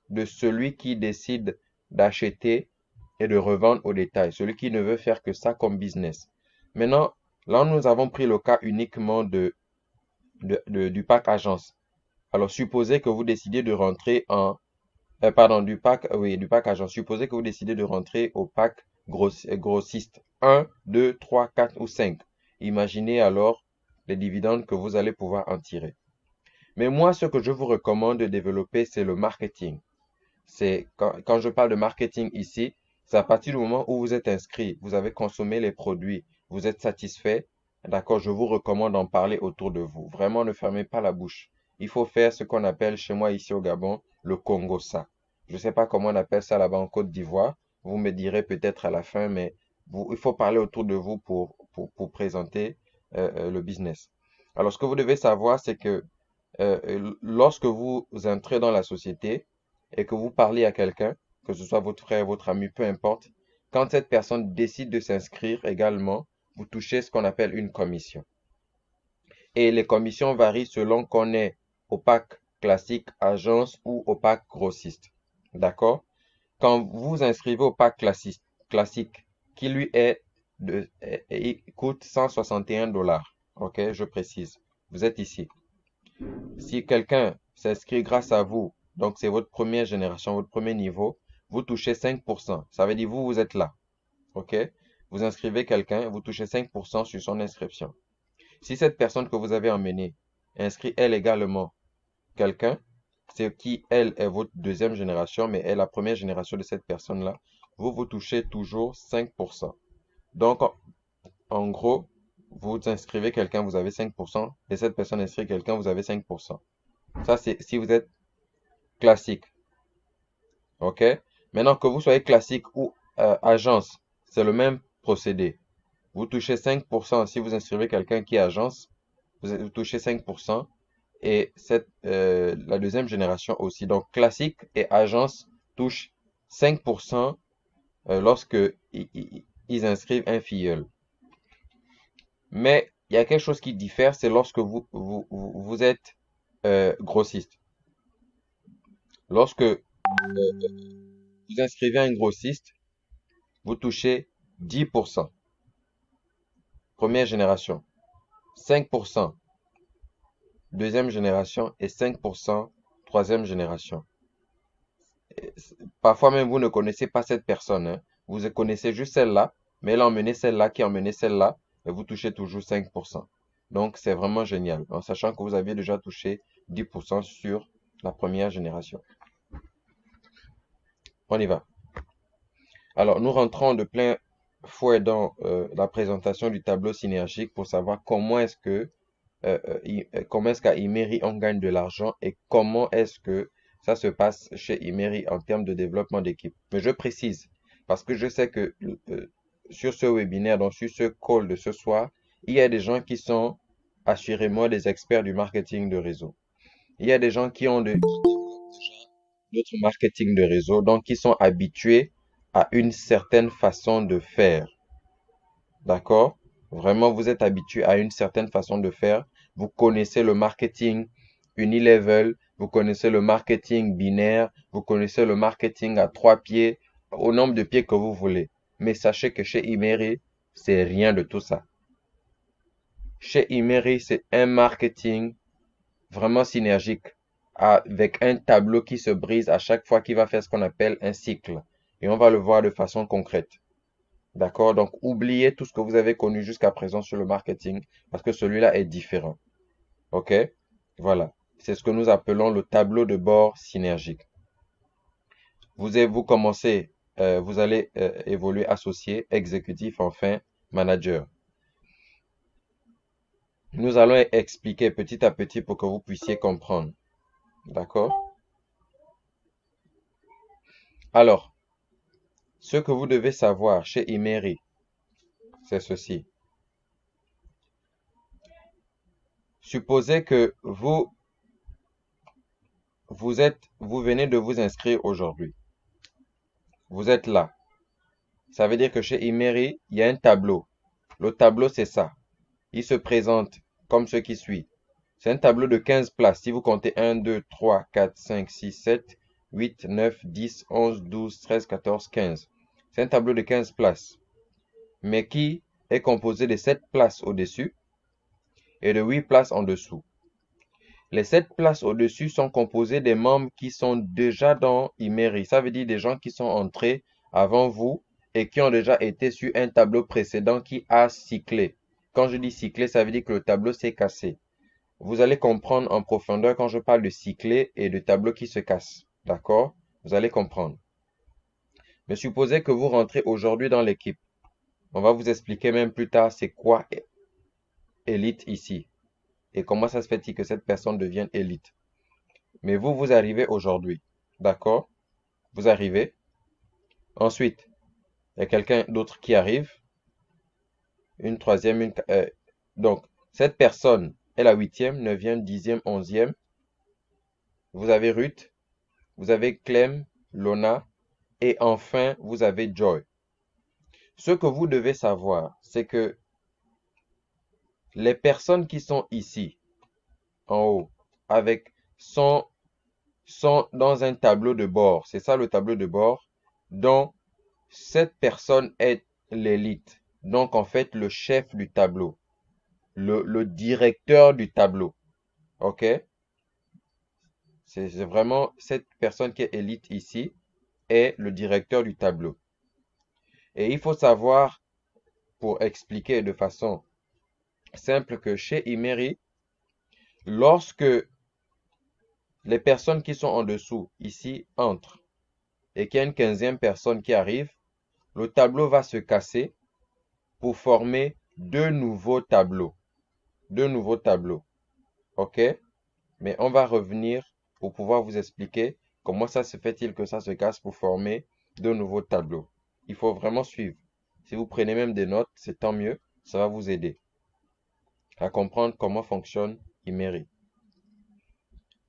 de celui qui décide d'acheter et de revendre au détail, celui qui ne veut faire que ça comme business. Maintenant, là, nous avons pris le cas uniquement du pack agence. Alors, supposez que vous décidez de rentrer pardon, du pack, oui, du pack agence. Supposez que vous décidez de rentrer au pack grossiste 1, 2, 3, 4 ou 5. Imaginez alors les dividendes que vous allez pouvoir en tirer. Mais moi, ce que je vous recommande de développer, c'est le marketing. Quand je parle de marketing ici, c'est à partir du moment où vous êtes inscrit, vous avez consommé les produits, vous êtes satisfait, d'accord, je vous recommande d'en parler autour de vous. Vraiment, ne fermez pas la bouche. Il faut faire ce qu'on appelle chez moi ici au Gabon, le Congo-ça. Je ne sais pas comment on appelle ça là-bas en Côte d'Ivoire. Vous me direz peut-être à la fin, mais il faut parler autour de vous pour présenter le business. Alors, ce que vous devez savoir, c'est que lorsque vous entrez dans la société et que vous parlez à quelqu'un, que ce soit votre frère, votre ami, peu importe, quand cette personne décide de s'inscrire également, vous touchez ce qu'on appelle une commission. Et les commissions varient selon qu'on est au pack classique, agence ou au pack grossiste. D'accord? Quand vous vous inscrivez au pack classique qui lui coûte 161 dollars. OK, je précise. Vous êtes ici. Si quelqu'un s'inscrit grâce à vous, donc c'est votre première génération, votre premier niveau, vous touchez 5%. Ça veut dire vous êtes là. OK? Vous inscrivez quelqu'un, vous touchez 5% sur son inscription. Si cette personne que vous avez emmenée inscrit elle également quelqu'un, c'est qui elle est votre deuxième génération, mais est la première génération de cette personne-là, vous touchez toujours 5%. Donc, en gros, vous inscrivez quelqu'un, vous avez 5%, et cette personne inscrit quelqu'un, vous avez 5%. Ça, c'est si vous êtes classique. OK? Maintenant que vous soyez classique ou agence, c'est le même procédé. Vous touchez 5% si vous inscrivez quelqu'un qui est agence, vous touchez 5%. Et la deuxième génération aussi. Donc, classique et agence touchent 5% lorsque ils inscrivent un filleul. Mais il y a quelque chose qui diffère, c'est lorsque vous êtes grossiste. Lorsque vous inscrivez un grossiste, vous touchez 10%, première génération, 5%, deuxième génération et 5%, troisième génération. Parfois même, vous ne connaissez pas cette personne, hein. Vous connaissez juste celle-là, mais elle a emmené celle-là qui a emmené celle-là, et vous touchez toujours 5%. Donc, c'est vraiment génial, en sachant que vous aviez déjà touché 10% sur la première génération. On y va. Alors, nous rentrons de plein fouet dans la présentation du tableau synergique pour savoir comment est-ce qu'à Imery on gagne de l'argent et comment est-ce que ça se passe chez Imery en termes de développement d'équipe. Mais je précise, parce que je sais que sur ce webinaire, donc sur ce call de ce soir, il y a des gens qui sont assurément des experts du marketing de réseau. Il y a des gens qui ont d'autres marketing de réseau, donc qui sont habitués à une certaine façon de faire. D'accord? Vraiment, vous êtes habitué à une certaine façon de faire. Vous connaissez le marketing unilevel, vous connaissez le marketing binaire, vous connaissez le marketing à 3 pieds, au nombre de pieds que vous voulez. Mais sachez que chez Imery, c'est rien de tout ça. Chez Imery, c'est un marketing vraiment synergique avec un tableau qui se brise à chaque fois qu'il va faire ce qu'on appelle un cycle. Et on va le voir de façon concrète. D'accord? Donc, oubliez tout ce que vous avez connu jusqu'à présent sur le marketing parce que celui-là est différent. OK? Voilà. C'est ce que nous appelons le tableau de bord synergique. Vous commencez, vous allez évoluer associé, exécutif, enfin, manager. Nous allons expliquer petit à petit pour que vous puissiez comprendre. D'accord? Alors, ce que vous devez savoir chez Imery, c'est ceci. Supposez que vous venez de vous inscrire aujourd'hui. Vous êtes là. Ça veut dire que chez Imery, il y a un tableau. Le tableau, c'est ça. Il se présente comme ce qui suit. C'est un tableau de 15 places. Si vous comptez 1, 2, 3, 4, 5, 6, 7, 8, 9, 10, 11, 12, 13, 14, 15. C'est un tableau de 15 places, mais qui est composé de 7 places au-dessus et de 8 places en dessous. Les 7 places au-dessus sont composées des membres qui sont déjà dans Imery. Ça veut dire des gens qui sont entrés avant vous et qui ont déjà été sur un tableau précédent qui a cyclé. Quand je dis cyclé, ça veut dire que le tableau s'est cassé. Vous allez comprendre en profondeur quand je parle de cyclé et de tableau qui se casse. D'accord? Vous allez comprendre. Mais supposez que vous rentrez aujourd'hui dans l'équipe. On va vous expliquer même plus tard c'est quoi élite ici. Et comment ça se fait-il que cette personne devienne élite. Mais vous arrivez aujourd'hui. D'accord? Vous arrivez. Ensuite, il y a quelqu'un d'autre qui arrive. Une troisième. Donc, cette personne est la huitième, neuvième, dixième, onzième. Vous avez Ruth. Vous avez Clem, Lona. Et enfin, vous avez Joy. Ce que vous devez savoir, c'est que les personnes qui sont ici, en haut, avec sont dans un tableau de bord. C'est ça le tableau de bord, dont cette personne est l'élite. Donc, en fait, le chef du tableau, le directeur du tableau. OK? C'est vraiment cette personne qui est élite ici est le directeur du tableau. Et il faut savoir, pour expliquer de façon simple, que chez Imery, lorsque les personnes qui sont en dessous, ici, entrent, et qu'il y a une 15e personne qui arrive, le tableau va se casser pour former deux nouveaux tableaux. Deux nouveaux tableaux. OK? Mais on va revenir pour pouvoir vous expliquer comment ça se fait-il que ça se casse pour former deux nouveaux tableaux. Il faut vraiment suivre. Si vous prenez même des notes, c'est tant mieux. Ça va vous aider à comprendre comment fonctionne Imery.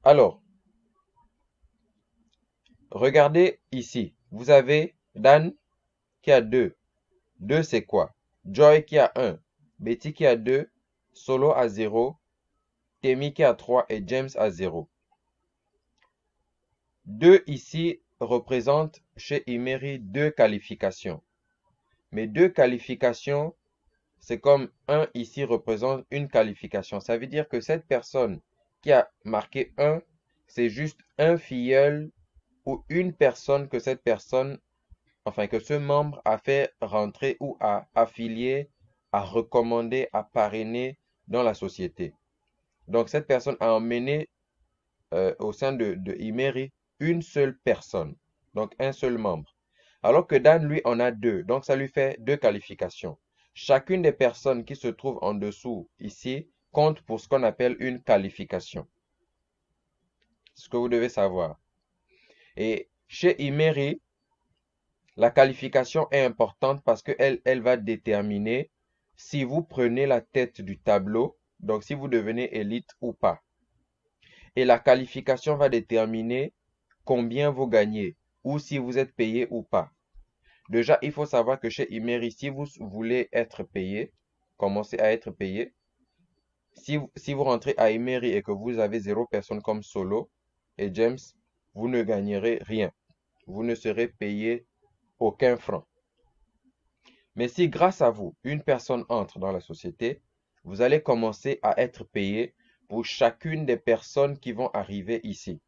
Alors, regardez ici. Vous avez Dan qui a 2. 2, c'est quoi? Joy qui a 1. Betty qui a 2. Solo à 0. Temi qui a 3 et James à 0. 2 ici représente chez Imery 2 qualifications. Mais 2 qualifications, c'est comme 1 ici représente une qualification. Ça veut dire que cette personne qui a marqué 1, c'est juste un filleul ou une personne que cette personne, enfin que ce membre a fait rentrer ou a affilié, a recommandé, a parrainé dans la société. Donc cette personne a emmené au sein de Imery une seule personne, donc un seul membre. Alors que Dan, lui, en a 2, donc ça lui fait 2 qualifications. Chacune des personnes qui se trouvent en dessous ici compte pour ce qu'on appelle une qualification. C'est ce que vous devez savoir. Et chez Imery, la qualification est importante parce qu'elle va déterminer si vous prenez la tête du tableau, donc si vous devenez élite ou pas. Et la qualification va déterminer combien vous gagnez ou si vous êtes payé ou pas. Déjà, il faut savoir que chez Imery, si vous voulez être payé, commencez à être payé. Si vous rentrez à Imery et que vous avez 0 personne comme Solo et James, vous ne gagnerez rien. Vous ne serez payé aucun franc. Mais si grâce à vous, une personne entre dans la société, vous allez commencer à être payé pour chacune des personnes qui vont arriver ici.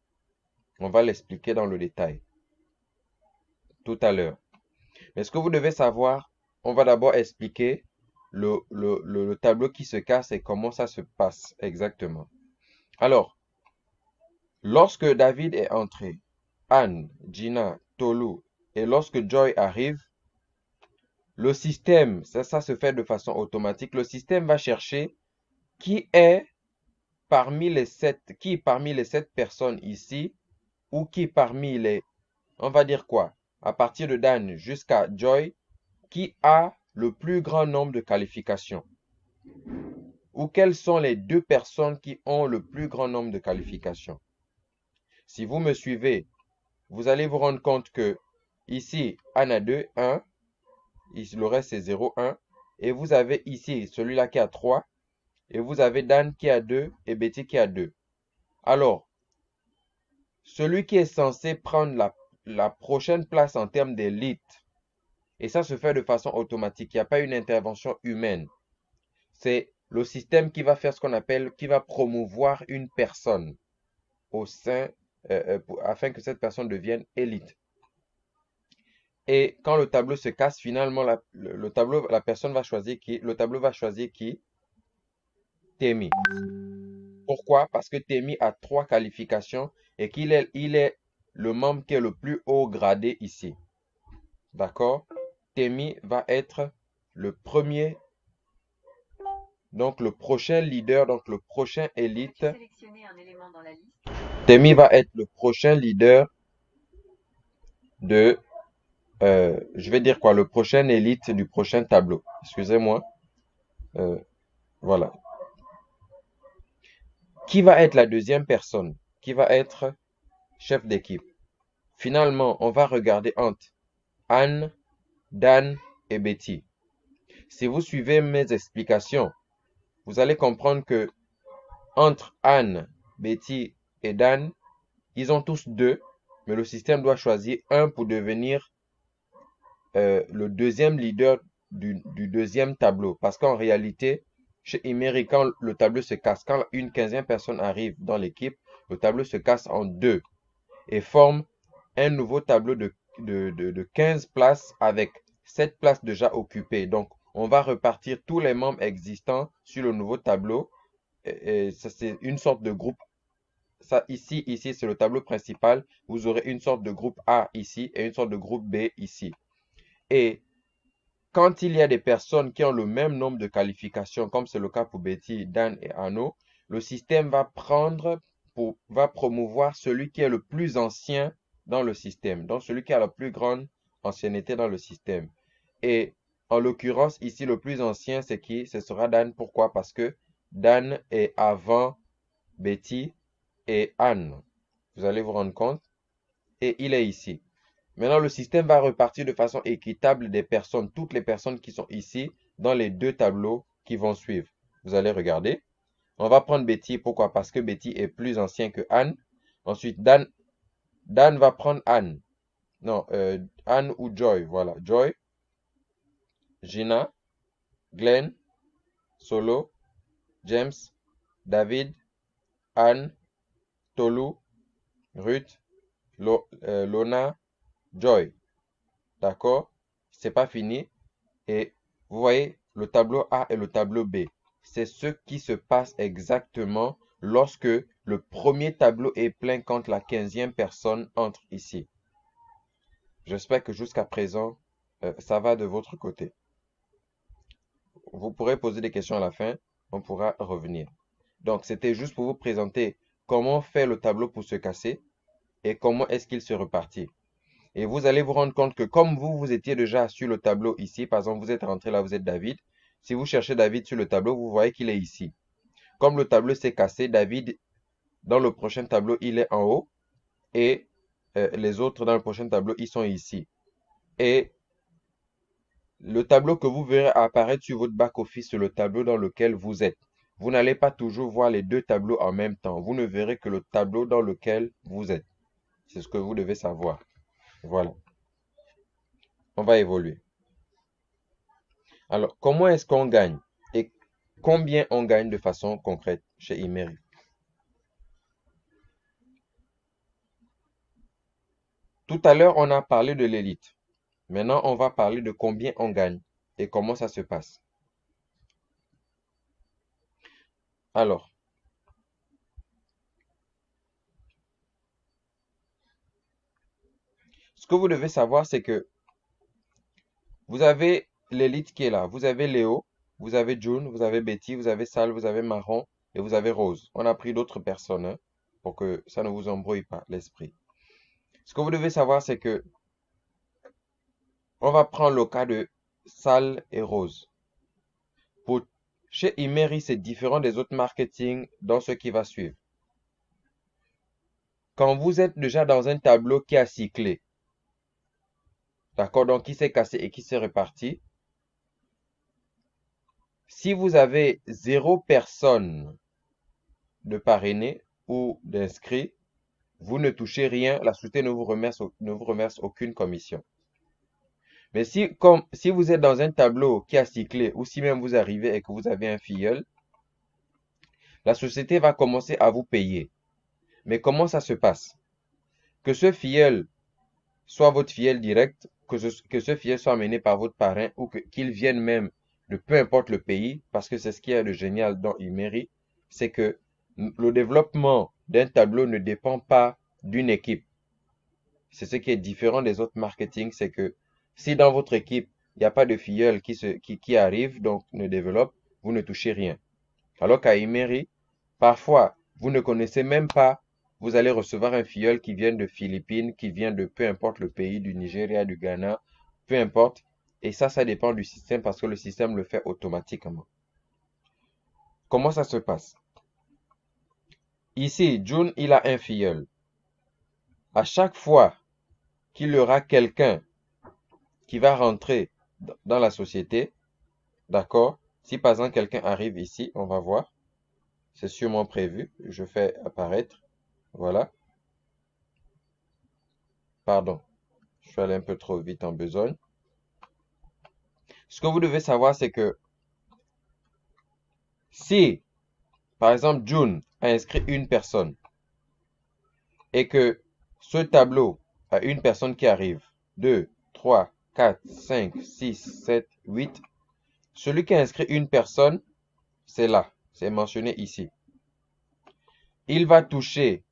On va l'expliquer dans le détail tout à l'heure. Mais ce que vous devez savoir, on va d'abord expliquer le tableau qui se casse et comment ça se passe exactement. Alors, lorsque David est entré, Anne, Gina, Tolu et lorsque Joy arrive, le système, ça se fait de façon automatique, le système va chercher qui est parmi les 7 personnes ici ou qui parmi les, on va dire quoi, à partir de Dan jusqu'à Joy, qui a le plus grand nombre de qualifications ou quelles sont les 2 personnes qui ont le plus grand nombre de qualifications. Si vous me suivez, vous allez vous rendre compte que ici, Anne a 2, 1, ici, le reste c'est 0, 1, et vous avez ici celui-là qui a 3, et vous avez Dan qui a 2 et Betty qui a 2. Alors, celui qui est censé prendre la prochaine place en termes d'élite, et ça se fait de façon automatique, il n'y a pas une intervention humaine. C'est le système qui va faire ce qu'on appelle, qui va promouvoir une personne au sein, afin que cette personne devienne élite. Et quand le tableau se casse, finalement, la personne va choisir qui? Le tableau va choisir qui? Temi. Pourquoi? Parce que Temi a 3 qualifications et il est le membre qui est le plus haut gradé ici. D'accord? Temi va être le premier, donc le prochain leader, donc le prochain élite. Temi va être le prochain leader de, je vais dire quoi, le prochain élite du prochain tableau. Excusez-moi. Voilà. Qui va être la deuxième personne? Qui va être chef d'équipe? Finalement, on va regarder entre Anne, Dan et Betty. Si vous suivez mes explications, vous allez comprendre que entre Anne, Betty et Dan, ils ont tous 2, mais le système doit choisir un pour devenir le deuxième leader du deuxième tableau. Parce qu'en réalité, chez Emery, quand le tableau se casse, quand une 15e personne arrive dans l'équipe, le tableau se casse en 2 et forme un nouveau tableau de 15 places avec 7 places déjà occupées. Donc, on va repartir tous les membres existants sur le nouveau tableau. Et ça, c'est une sorte de groupe. Ça, ici, c'est le tableau principal. Vous aurez une sorte de groupe A ici et une sorte de groupe B ici. Et quand il y a des personnes qui ont le même nombre de qualifications, comme c'est le cas pour Betty, Dan et Arnaud, le système va promouvoir celui qui est le plus ancien dans le système, donc celui qui a la plus grande ancienneté dans le système. Et en l'occurrence, ici, le plus ancien, c'est qui? Ce sera Dan. Pourquoi? Parce que Dan est avant Betty et Anne. Vous allez vous rendre compte. Et il est ici. Maintenant, le système va repartir de façon équitable des personnes, toutes les personnes qui sont ici, dans les 2 tableaux qui vont suivre. Vous allez regarder. On va prendre Betty. Pourquoi? Parce que Betty est plus ancien que Anne. Ensuite, Dan va prendre Anne. Non, Anne ou Joy. Voilà. Joy, Gina, Glenn, Solo, James, David, Anne, Tolu, Ruth, Lona, Joy. D'accord? C'est pas fini. Et vous voyez le tableau A et le tableau B. C'est ce qui se passe exactement lorsque le premier tableau est plein quand la 15e personne entre ici. J'espère que jusqu'à présent, ça va de votre côté. Vous pourrez poser des questions à la fin. On pourra revenir. Donc, c'était juste pour vous présenter comment faire le tableau pour se casser et comment est-ce qu'il se repartit. Et vous allez vous rendre compte que comme vous étiez déjà sur le tableau ici, par exemple, vous êtes rentré là, vous êtes David. Si vous cherchez David sur le tableau, vous voyez qu'il est ici. Comme le tableau s'est cassé, David, dans le prochain tableau, il est en haut. Et les autres, dans le prochain tableau, ils sont ici. Et le tableau que vous verrez apparaître sur votre back-office, c'est le tableau dans lequel vous êtes. Vous n'allez pas toujours voir les 2 tableaux en même temps. Vous ne verrez que le tableau dans lequel vous êtes. C'est ce que vous devez savoir. Voilà. On va évoluer. Alors, comment est-ce qu'on gagne? Et combien on gagne de façon concrète chez Imery. Tout à l'heure, on a parlé de l'élite. Maintenant, on va parler de combien on gagne et comment ça se passe. Alors, ce que vous devez savoir, c'est que vous avez l'élite qui est là. Vous avez Léo, vous avez June, vous avez Betty, vous avez Sal, vous avez Marron et vous avez Rose. On a pris d'autres personnes hein, pour que ça ne vous embrouille pas l'esprit. Ce que vous devez savoir, c'est que on va prendre le cas de Sal et Rose. Pour, chez Imery, c'est différent des autres marketing dans ce qui va suivre. Quand vous êtes déjà dans un tableau qui a cyclé, d'accord, donc qui s'est cassé et qui s'est réparti, si vous avez 0 personne de parrainé ou d'inscrit, vous ne touchez rien, la société ne vous remercie aucune commission. Mais si vous êtes dans un tableau qui a cyclé, ou si même vous arrivez et que vous avez un filleul, la société va commencer à vous payer. Mais comment ça se passe? Que ce filleul soit votre filleul direct, que ce filleul soit mené par votre parrain ou qu'il vienne même de peu importe le pays, parce que c'est ce qui est de génial dans Imery, c'est que le développement d'un tableau ne dépend pas d'une équipe. C'est ce qui est différent des autres marketing, c'est que si dans votre équipe, il n'y a pas de filleul qui arrive, donc ne développe, vous ne touchez rien. Alors qu'à Imery, parfois, vous ne connaissez même pas, vous allez recevoir un filleul qui vient de Philippines, qui vient de peu importe le pays, du Nigeria, du Ghana, peu importe. Et ça dépend du système parce que le système le fait automatiquement. Comment ça se passe? Ici, June, il a un filleul. À chaque fois qu'il y aura quelqu'un qui va rentrer dans la société, d'accord? Si par exemple quelqu'un arrive ici, on va voir. C'est sûrement prévu. Je fais apparaître. Voilà. Pardon. Je suis allé un peu trop vite en besogne. Ce que vous devez savoir, c'est que si, par exemple, June a inscrit une personne et que ce tableau a une personne qui arrive, 2, 3, 4, 5, 6, 7, 8, celui qui a inscrit une personne, c'est là, c'est mentionné ici. Il va toucher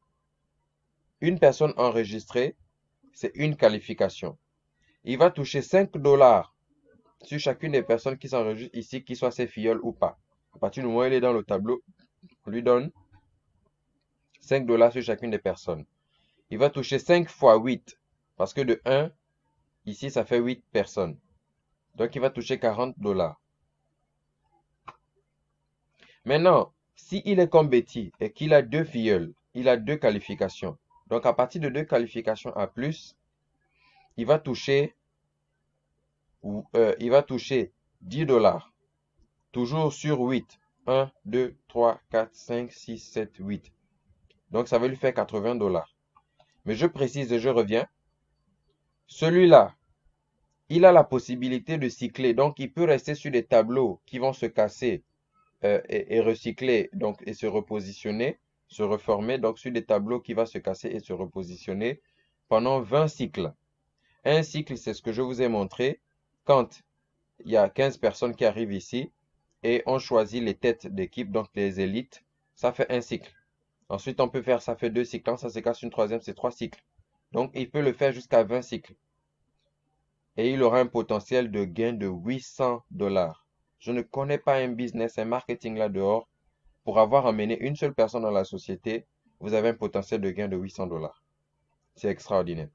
une personne enregistrée, c'est une qualification. Il va toucher 5 dollars sur chacune des personnes qui s'enregistrent ici, qui soient ses filleuls ou pas. À partir du moment où il est dans le tableau, on lui donne 5 dollars sur chacune des personnes. Il va toucher 5 fois 8, parce que de 1, ici, ça fait 8 personnes. Donc, il va toucher 40 dollars. Maintenant, s'il est comme Betty et qu'il a 2 filleuls, il a 2 qualifications. Donc, à partir de 2 qualifications à plus, il va toucher, il va toucher 10 dollars. Toujours sur 8. 1, 2, 3, 4, 5, 6, 7, 8. Donc, ça va lui faire 80 dollars. Mais je précise et je reviens. Celui-là, il a la possibilité de cycler. Donc, il peut rester sur des tableaux qui vont se casser et recycler donc, et se repositionner, se reformer. Donc, sur des tableaux qui vont se casser et se repositionner pendant 20 cycles. Un cycle, c'est ce que je vous ai montré. Quand il y a 15 personnes qui arrivent ici et on choisit les têtes d'équipe, donc les élites, ça fait un cycle. Ensuite, on peut faire, ça fait 2 cycles. Quand ça se casse une troisième, c'est 3 cycles. Donc, il peut le faire jusqu'à 20 cycles. Et il aura un potentiel de gain de 800 dollars. Je ne connais pas un business, un marketing là dehors. Pour avoir amené une seule personne dans la société, vous avez un potentiel de gain de 800 dollars. C'est extraordinaire.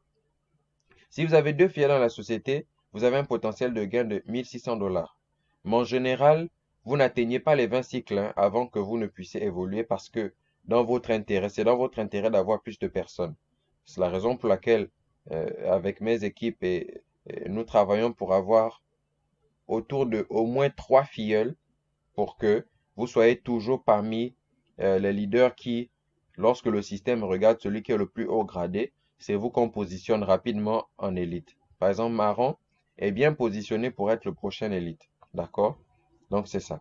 Si vous avez 2 filles dans la société, vous avez un potentiel de gain de 1600 dollars. Mais en général, vous n'atteignez pas les 20 cycles avant que vous ne puissiez évoluer parce que dans votre intérêt, c'est dans votre intérêt d'avoir plus de personnes. C'est la raison pour laquelle, avec mes équipes, nous travaillons pour avoir autour de au moins 3 filleuls pour que vous soyez toujours parmi les leaders qui, lorsque le système regarde celui qui est le plus haut gradé, c'est vous qu'on positionne rapidement en élite. Par exemple, Marron est bien positionné pour être le prochain élite. D'accord? Donc, c'est ça.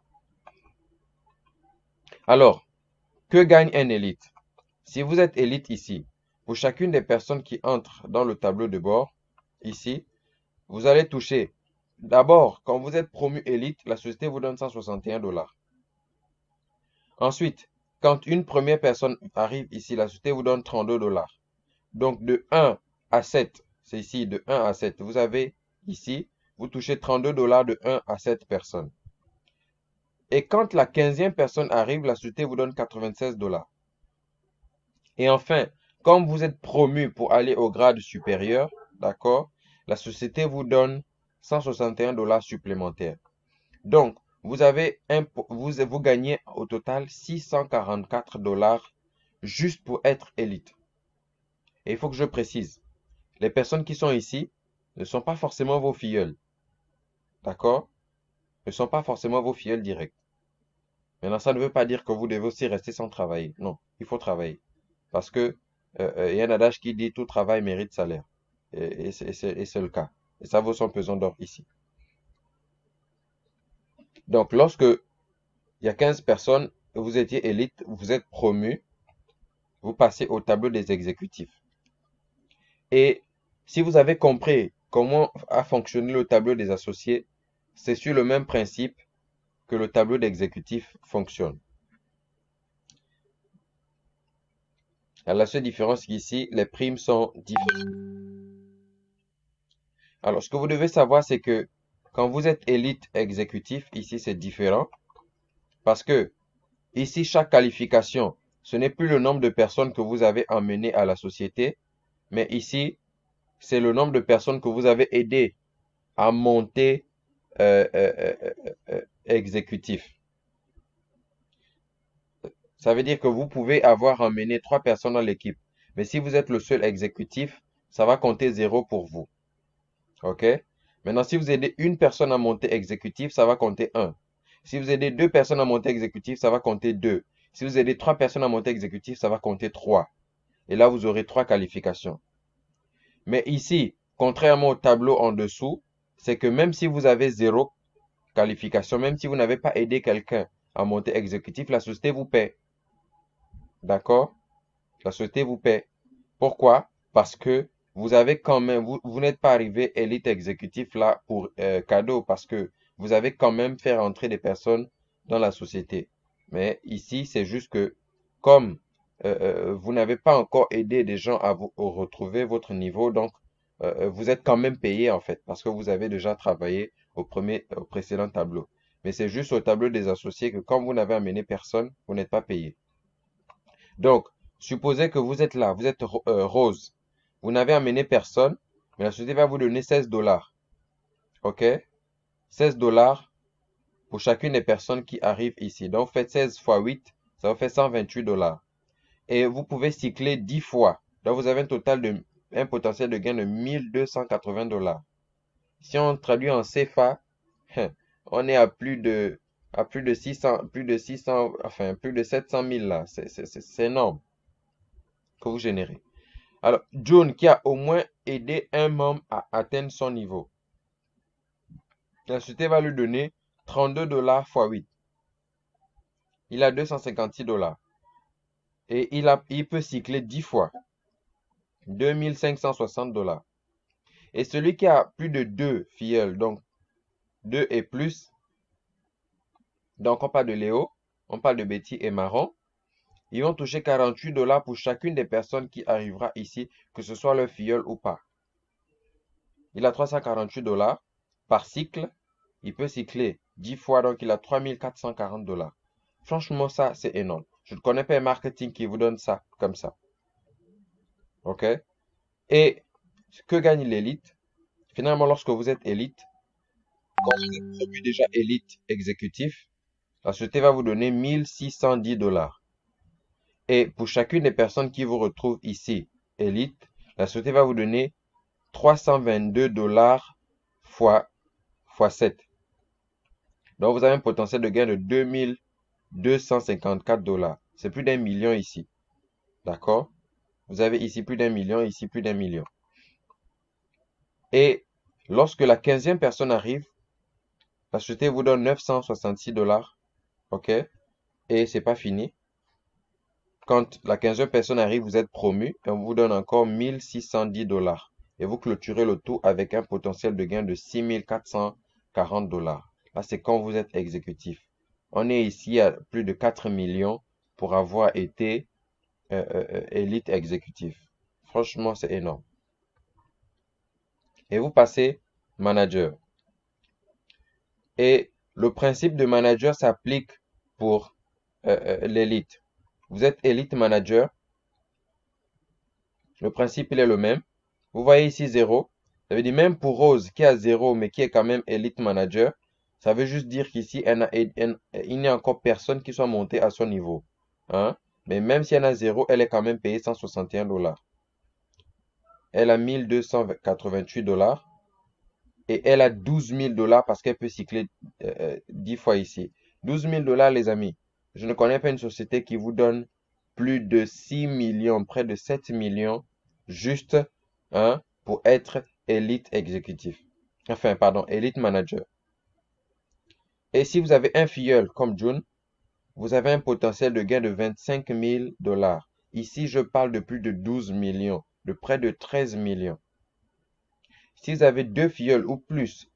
Alors, que gagne un élite? Si vous êtes élite ici, pour chacune des personnes qui entrent dans le tableau de bord, ici, vous allez toucher. D'abord, quand vous êtes promu élite, la société vous donne 161 dollars. Ensuite, quand une première personne arrive ici, la société vous donne 32 dollars. Donc de 1 à 7, c'est ici de 1 à 7. Vous avez ici, vous touchez 32 dollars de 1 à 7 personnes. Et quand la 15e personne arrive, la société vous donne 96 dollars. Et enfin, comme vous êtes promu pour aller au grade supérieur, d'accord, la société vous donne 161 dollars supplémentaires. Donc, vous gagnez au total 644 dollars juste pour être élite. Et il faut que je précise, les personnes qui sont ici ne sont pas forcément vos filleuls, d'accord? Ne sont pas forcément vos filleuls directs. Maintenant, ça ne veut pas dire que vous devez aussi rester sans travailler. Non, il faut travailler. Parce que il y a un adage qui dit tout travail mérite salaire. Et c'est le cas. Et ça vaut son pesant d'or ici. Donc, lorsque il y a 15 personnes, vous étiez élite, vous êtes promu, vous passez au tableau des exécutifs. Et si vous avez compris comment a fonctionné le tableau des associés, c'est sur le même principe que le tableau d'exécutif fonctionne. La seule différence ici, les primes sont différentes. Alors, ce que vous devez savoir, c'est que quand vous êtes élite exécutif, ici c'est différent. Parce que ici, chaque qualification, ce n'est plus le nombre de personnes que vous avez emmenées à la société, mais ici, c'est le nombre de personnes que vous avez aidé à monter exécutif. Ça veut dire que vous pouvez avoir emmené 3 personnes dans l'équipe. Mais si vous êtes le seul exécutif, ça va compter 0 pour vous. OK? Maintenant, si vous aidez une personne à monter exécutif, ça va compter 1. Si vous aidez 2 personnes à monter exécutif, ça va compter 2. Si vous aidez 3 personnes à monter exécutif, ça va compter 3. Et là, vous aurez 3 qualifications. Mais ici, contrairement au tableau en dessous, c'est que même si vous avez 0 qualification, même si vous n'avez pas aidé quelqu'un à monter exécutif, la société vous paie. D'accord? La société vous paie. Pourquoi? Parce que vous avez quand même, vous n'êtes pas arrivé élite exécutif là pour cadeau, parce que vous avez quand même fait rentrer des personnes dans la société. Mais ici, c'est juste que comme vous n'avez pas encore aidé des gens à vous retrouver votre niveau, donc vous êtes quand même payé en fait, parce que vous avez déjà travaillé au précédent tableau. Mais c'est juste au tableau des associés que comme vous n'avez amené personne, vous n'êtes pas payé. Donc, supposez que vous êtes là, vous êtes rose. Vous n'avez amené personne, mais la société va vous donner 16 dollars. OK? 16 dollars pour chacune des personnes qui arrivent ici. Donc, faites 16 fois 8, ça vous fait 128 dollars. Et vous pouvez cycler 10 fois. Donc, vous avez un potentiel de gain de 1280 dollars. Si on traduit en CFA, on est à plus de 600, enfin, plus de 700 000 là. C'est énorme que vous générez. Alors, John qui a au moins aidé un membre à atteindre son niveau. La société va lui donner 32 dollars x 8. Il a 256 dollars. Et il peut cycler 10 fois. 2560 dollars. Et celui qui a plus de 2 filleuls, donc 2 et plus, donc on parle de Léo, on parle de Betty et Marron, ils vont toucher 48 dollars pour chacune des personnes qui arrivera ici, que ce soit leur filleul ou pas. Il a 348 dollars par cycle. Il peut cycler 10 fois, donc il a 3440 dollars. Franchement, ça, c'est énorme. Je ne connais pas un marketing qui vous donne ça comme ça. OK? Et que gagne l'élite? Finalement, lorsque vous êtes élite, quand vous êtes promu déjà élite exécutif, la société va vous donner 1610 dollars. Et pour chacune des personnes qui vous retrouvent ici, élite, la société va vous donner 322 dollars fois 7. Donc, vous avez un potentiel de gain de 2254 dollars. C'est plus d'1 million ici. D'accord? Vous avez ici plus d'1 million, ici plus d'1 million. Et lorsque la 15e personne arrive, la société vous donne 966 dollars. OK? Et c'est pas fini. Quand la 15e personne arrive, vous êtes promu et on vous donne encore 1610 $. Et vous clôturez le tout avec un potentiel de gain de 6440 $. Là, c'est quand vous êtes exécutif. On est ici à plus de 4 millions pour avoir été élite exécutif. Franchement, c'est énorme. Et vous passez manager. Et le principe de manager s'applique pour l'élite. Vous êtes élite manager. Le principe, il est le même. Vous voyez ici 0. Ça veut dire même pour Rose qui a 0 mais qui est quand même Elite Manager, ça veut juste dire qu'ici, il n'y a encore personne qui soit monté à son niveau. Hein? Mais même si elle a 0, elle est quand même payée 161 $. Elle a 1288 $ et elle a 12 000 $ parce qu'elle peut cycler 10 fois ici. 12 000 $, les amis. Je ne connais pas une société qui vous donne plus de 6 millions, près de 7 millions, juste hein, pour être élite exécutif. Enfin, pardon, élite manager. Et si vous avez un filleul comme June, vous avez un potentiel de gain de 25 000 $. Ici, je parle de plus de 12 millions, de près de 13 millions. Si vous avez deux filleuls ou plus,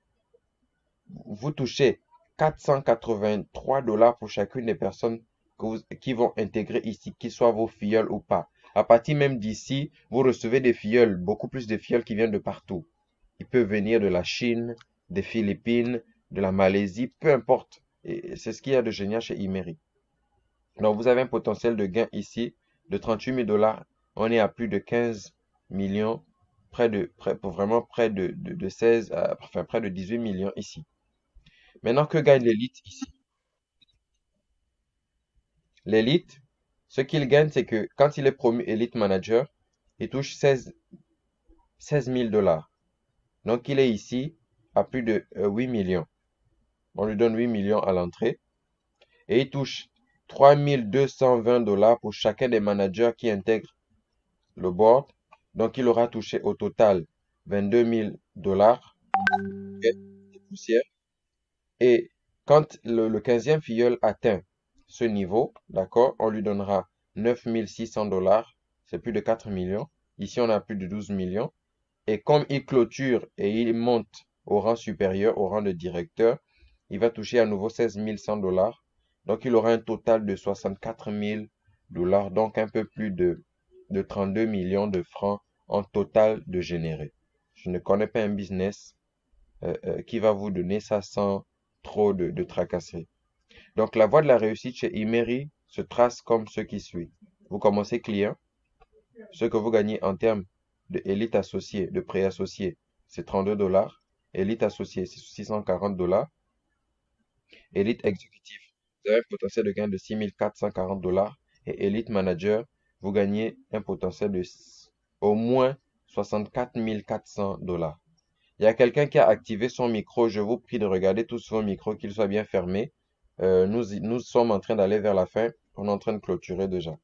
vous touchez 483 $ pour chacune des personnes qui vont intégrer ici, qu'ils soient vos filleuls ou pas. À partir même d'ici, vous recevez des filleuls, beaucoup plus de filleuls qui viennent de partout. Ils peuvent venir de la Chine, des Philippines, de la Malaisie, peu importe. Et c'est ce qu'il y a de génial chez Imery. Donc, vous avez un potentiel de gain ici de 38 000 $. On est à plus de 15 millions, vraiment près de 16, enfin près de 18 millions ici. Maintenant, que gagne l'élite ici? L'élite, ce qu'il gagne, c'est que quand il est promu élite manager, il touche 16 000 $. Donc, il est ici à plus de 8 millions. On lui donne 8 millions à l'entrée. Et il touche 3 220 $ pour chacun des managers qui intègrent le board. Donc, il aura touché au total 22 000 $. Et poussière. Et quand le 15e filleul atteint ce niveau, d'accord, on lui donnera 9 600 $. C'est plus de 4 millions. Ici, on a plus de 12 millions. Et comme il clôture et il monte au rang supérieur, au rang de directeur, il va toucher à nouveau 16 100 $. Donc, il aura un total de 64 000 $, donc un peu plus de 32 millions de francs en total de générer. Je ne connais pas un business qui va vous donner ça sans trop de tracasseries. Donc, la voie de la réussite chez Imery se trace comme ce qui suit. Vous commencez client, ce que vous gagnez en termes de élite associée, de pré-associé, c'est 32 $. Élite associée, c'est 640 $. Élite exécutif, vous avez un potentiel de gain de 6 440 $. Et élite manager, vous gagnez un potentiel de au moins 64 400 $. Il y a quelqu'un qui a activé son micro. Je vous prie de regarder tous vos micros, qu'ils soient bien fermés. Nous sommes en train d'aller vers la fin. On est en train de clôturer déjà.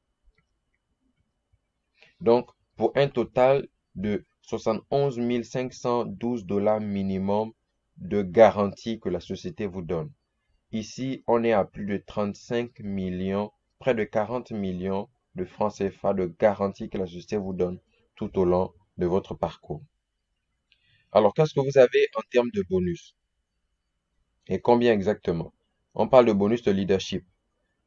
Donc, pour un total de 71 512 $ minimum de garantie que la société vous donne. Ici, on est à plus de 35 millions, près de 40 millions de francs CFA de garantie que la société vous donne tout au long de votre parcours. Alors, qu'est-ce que vous avez en termes de bonus? Et combien exactement? On parle de bonus de leadership,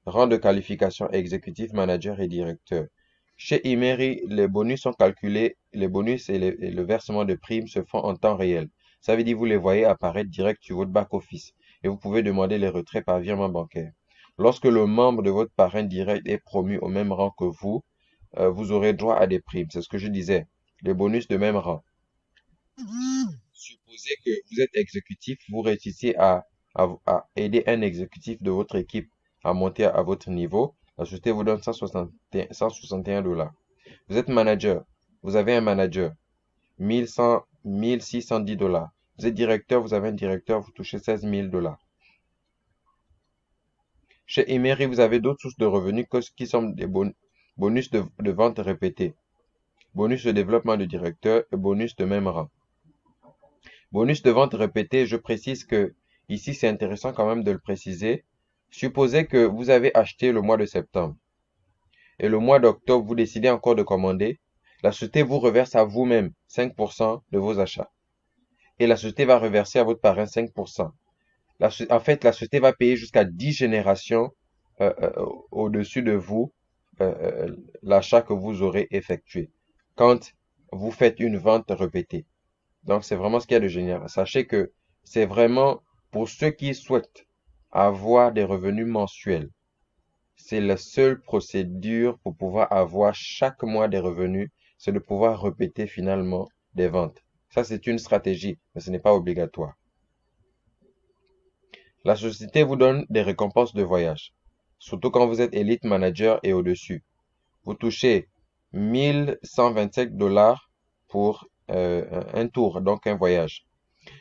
rang de qualification exécutif, manager et directeur. Chez Imery, les bonus sont calculés, les bonus et le versement de primes se font en temps réel. Ça veut dire que vous les voyez apparaître direct sur votre back-office et vous pouvez demander les retraits par virement bancaire. Lorsque le membre de votre parrain direct est promu au même rang que vous, vous aurez droit à des primes. C'est ce que je disais, les bonus de même rang. Supposez que vous êtes exécutif, vous réussissez à aider un exécutif de votre équipe à monter à votre niveau. La société vous donne 161 $. Vous êtes manager, vous avez un manager, 1610 $. Vous êtes directeur, vous avez un directeur, vous touchez 16 000 $. Chez Emery, vous avez d'autres sources de revenus qui sont des bonus de vente répétée, bonus de développement de directeur et bonus de même rang. Bonus de vente répétée, je précise que ici c'est intéressant quand même de le préciser. Supposez que vous avez acheté le mois de septembre et le mois d'octobre, vous décidez encore de commander. La société vous reverse à vous-même 5% de vos achats. Et la société va reverser à votre parrain 5%. En fait, la société va payer jusqu'à 10 générations au-dessus de vous l'achat que vous aurez effectué quand vous faites une vente répétée. Donc, c'est vraiment ce qu'il y a de génial. Sachez que c'est vraiment pour ceux qui souhaitent avoir des revenus mensuels. C'est la seule procédure pour pouvoir avoir chaque mois des revenus, c'est de pouvoir répéter finalement des ventes. Ça, c'est une stratégie, mais ce n'est pas obligatoire. La société vous donne des récompenses de voyage, surtout quand vous êtes Elite Manager et au-dessus. Vous touchez 1125 $ pour un tour, donc un voyage.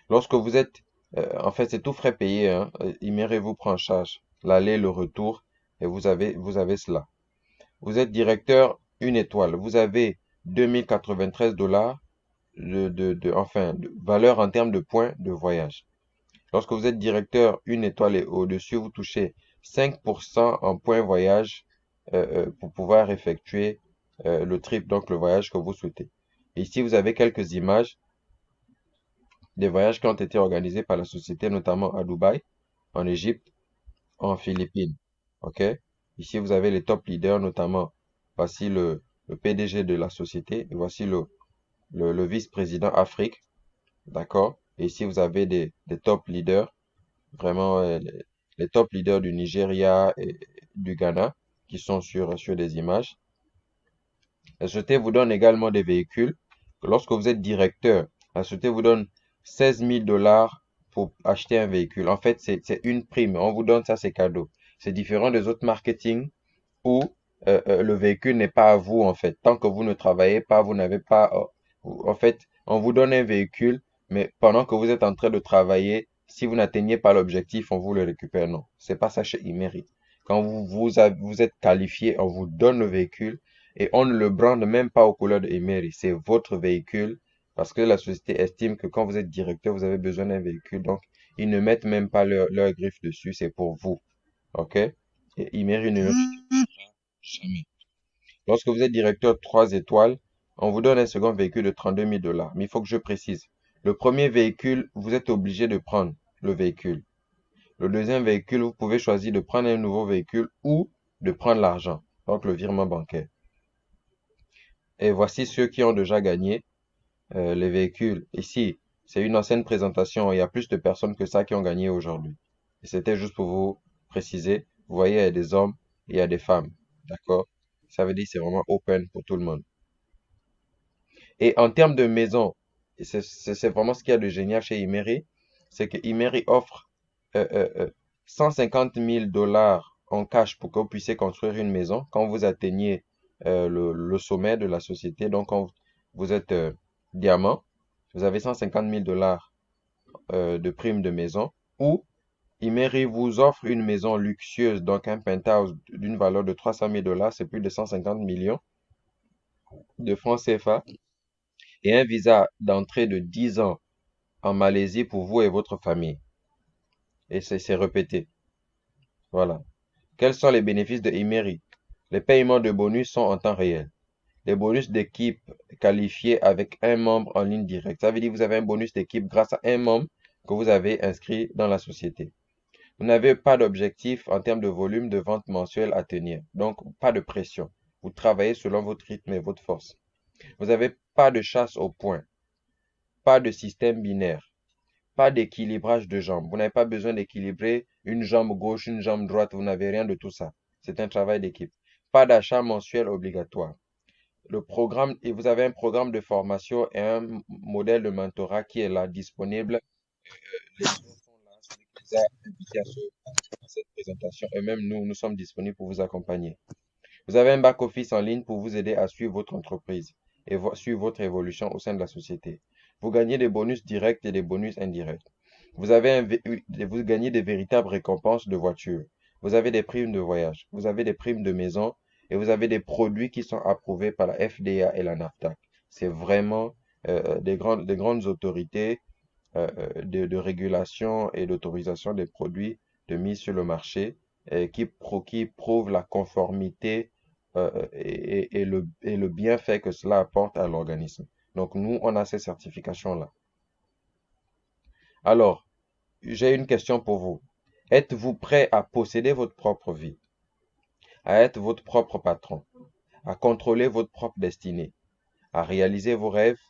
Lorsque vous êtes, en fait, c'est tout frais payé, hein. Imeré vous prend en charge l'aller, le retour, et vous avez cela. Vous êtes directeur une étoile, vous avez 2093 $ enfin, de valeur en termes de points de voyage. Lorsque vous êtes directeur une étoile et au-dessus, vous touchez 5% en points voyage pour pouvoir effectuer le trip, donc le voyage que vous souhaitez. Et ici, vous avez quelques images des voyages qui ont été organisés par la société, notamment à Dubaï, en Égypte, en Philippines. OK? Ici, vous avez les top leaders, notamment, voici le PDG de la société, et voici le vice-président Afrique. D'accord? Et ici, vous avez des top leaders, vraiment les top leaders du Nigeria et du Ghana, qui sont sur des images. La société vous donne également des véhicules. Lorsque vous êtes directeur, la société vous donne 16 000 $ pour acheter un véhicule. En fait, c'est une prime. On vous donne ça, c'est cadeau. C'est différent des autres marketing où le véhicule n'est pas à vous, en fait. Tant que vous ne travaillez pas, vous n'avez pas... en fait, on vous donne un véhicule, mais pendant que vous êtes en train de travailler, si vous n'atteignez pas l'objectif, on vous le récupère. Non, c'est pas ça chez Imerit. Quand vous êtes qualifié, on vous donne le véhicule et on ne le brande même pas aux couleurs de Imerit. C'est votre véhicule parce que la société estime que quand vous êtes directeur, vous avez besoin d'un véhicule. Donc, ils ne mettent même pas leur griffe dessus, c'est pour vous. OK? Et Imerit ne jamais. Lorsque vous êtes directeur 3 étoiles, on vous donne un second véhicule de 32 000 $. Mais il faut que je précise. Le premier véhicule, vous êtes obligé de prendre le véhicule. Le deuxième véhicule, vous pouvez choisir de prendre un nouveau véhicule ou de prendre l'argent, donc le virement bancaire. Et voici ceux qui ont déjà gagné les véhicules. Ici, c'est une ancienne présentation. Il y a plus de personnes que ça qui ont gagné aujourd'hui. Et c'était juste pour vous préciser. Vous voyez, il y a des hommes et il y a des femmes. D'accord? Ça veut dire que c'est vraiment open pour tout le monde. Et en termes de maison, et c'est vraiment ce qu'il y a de génial chez Imery, c'est que Imery offre euh, euh, euh, 150 000 $ en cash pour que vous puissiez construire une maison quand vous atteignez le sommet de la société. Donc, quand vous êtes diamant, vous avez 150 000 $ de prime de maison. Ou Imery vous offre une maison luxueuse, donc un penthouse d'une valeur de 300 000 $, c'est plus de 150 millions de francs CFA, et un visa d'entrée de 10 ans en Malaisie pour vous et votre famille. Et c'est répété. Voilà. Quels sont les bénéfices de Imery? Les paiements de bonus sont en temps réel. Les bonus d'équipe qualifiés avec un membre en ligne directe. Ça veut dire que vous avez un bonus d'équipe grâce à un membre que vous avez inscrit dans la société. Vous n'avez pas d'objectif en termes de volume de vente mensuel à tenir. Donc, pas de pression. Vous travaillez selon votre rythme et votre force. Vous n'avez pas de chasse au point. Pas de système binaire. Pas d'équilibrage de jambes. Vous n'avez pas besoin d'équilibrer une jambe gauche, une jambe droite. Vous n'avez rien de tout ça. C'est un travail d'équipe. Pas d'achat mensuel obligatoire. Le programme, et vous avez un programme de formation et un modèle de mentorat qui est là, disponible. Les liens sont là, celui qui les a invités à cette présentation. Et même nous, nous sommes disponibles pour vous accompagner. Vous avez un back-office en ligne pour vous aider à suivre votre entreprise et suivre votre évolution au sein de la société. Vous gagnez des bonus directs et des bonus indirects. Vous gagnez des véritables récompenses de voiture. Vous avez des primes de voyage. Vous avez des primes de maison et vous avez des produits qui sont approuvés par la FDA et la NAFTA. C'est vraiment des grandes autorités de régulation et d'autorisation des produits de mise sur le marché qui prouve la conformité et le bienfait que cela apporte à l'organisme. Donc, nous, on a ces certifications-là. Alors, j'ai une question pour vous. Êtes-vous prêt à posséder votre propre vie, à être votre propre patron, à contrôler votre propre destinée, à réaliser vos rêves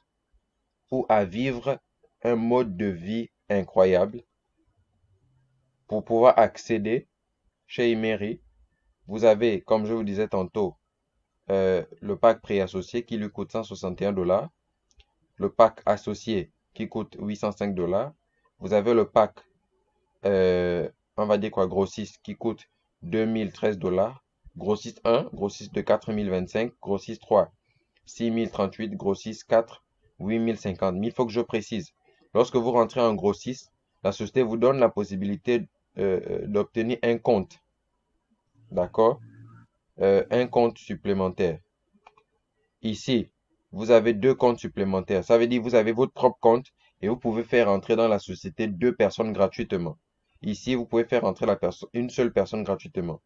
ou à vivre un mode de vie incroyable pour pouvoir accéder chez Imery? Vous avez, comme je vous disais tantôt, le pack pré-associé qui lui coûte 161 $, le pack associé qui coûte 805 $. Vous avez le pack, on va dire quoi, grossiste qui coûte 2013 $. Grossiste 1, grossiste de 4025, grossiste 3, 6038, grossiste 4, 8050. Mais il faut que je précise. Lorsque vous rentrez en grossiste, la société vous donne la possibilité d'obtenir un compte. D'accord? Un compte supplémentaire. Ici, vous avez deux comptes supplémentaires. Ça veut dire que vous avez votre propre compte et vous pouvez faire entrer dans la société deux personnes gratuitement. Ici, vous pouvez faire entrer une seule personne gratuitement.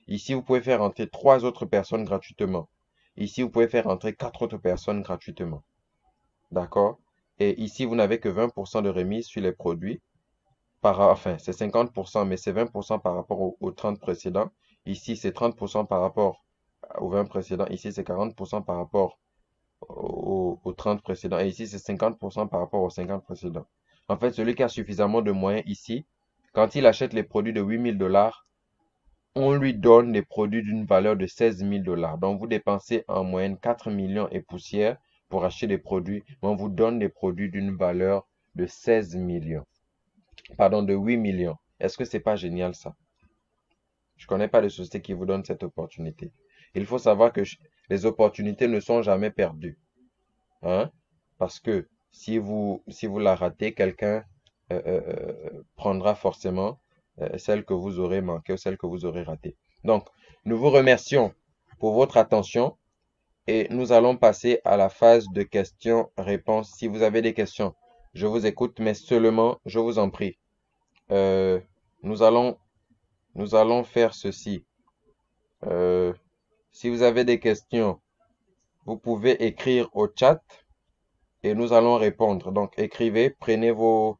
Ici, vous pouvez faire entrer trois autres personnes gratuitement. Ici, vous pouvez faire entrer quatre autres personnes gratuitement. D'accord? Et ici, vous n'avez que 20% de remise sur les produits. Enfin, c'est 50%, mais c'est 20% par rapport aux 30 précédents. Ici, c'est 30% par rapport aux 20 précédents. Ici, c'est 40% par rapport aux 30 précédents. Et ici, c'est 50% par rapport aux 50 précédents. En fait, celui qui a suffisamment de moyens ici, quand il achète les produits de 8 000 $, on lui donne des produits d'une valeur de 16 000 $. Donc, vous dépensez en moyenne 4 millions et poussière pour acheter des produits, mais on vous donne des produits d'une valeur de 16 millions. Pardon, de 8 millions. Est-ce que c'est pas génial ça? Je connais pas de société qui vous donne cette opportunité. Il faut savoir que les opportunités ne sont jamais perdues. Hein? Parce que si vous la ratez, quelqu'un prendra forcément celle que vous aurez manquée ou celle que vous aurez ratée. Donc, nous vous remercions pour votre attention et nous allons passer à la phase de questions-réponses. Si vous avez des questions, je vous écoute, mais seulement, je vous en prie, euh, nous allons, nous allons faire ceci. Euh, si vous avez des questions, vous pouvez écrire au chat et nous allons répondre. Donc, écrivez, prenez vos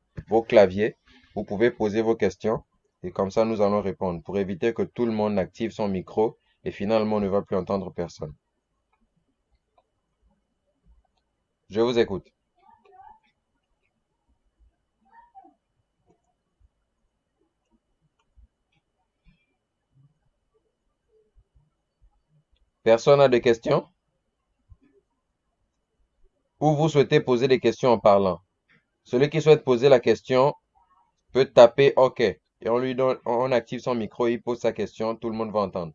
claviers. Vous pouvez poser vos questions et comme ça, nous allons répondre pour éviter que tout le monde active son micro et finalement on ne va plus entendre personne. Je vous écoute. Personne n'a de questions? Ou vous souhaitez poser des questions en parlant? Celui qui souhaite poser la question peut taper OK et on lui donne, on active son micro, il pose sa question, tout le monde va entendre.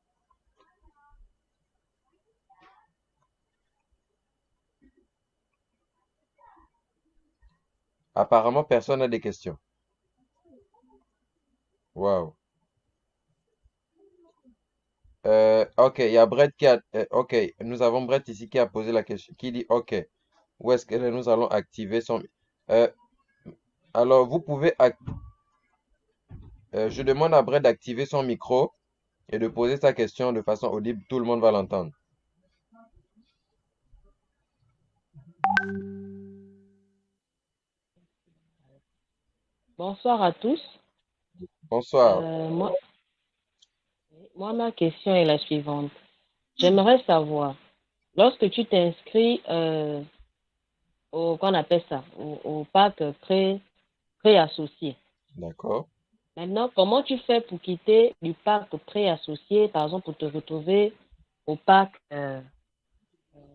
Apparemment, personne n'a des questions. Waouh. OK, il y a Brett qui a. OK, nous avons Brett ici qui a posé la question, qui dit OK. Où est-ce que nous allons activer son. Euh, alors, je demande à Brett d'activer son micro et de poser sa question de façon audible. Tout le monde va l'entendre. Bonsoir à tous. Bonsoir. Moi, ma question est la suivante. J'aimerais savoir, lorsque tu t'inscris qu'on appelle ça, au pack pré-associé, D'accord. maintenant, comment tu fais pour quitter du pack pré-associé, par exemple, pour te retrouver au pack,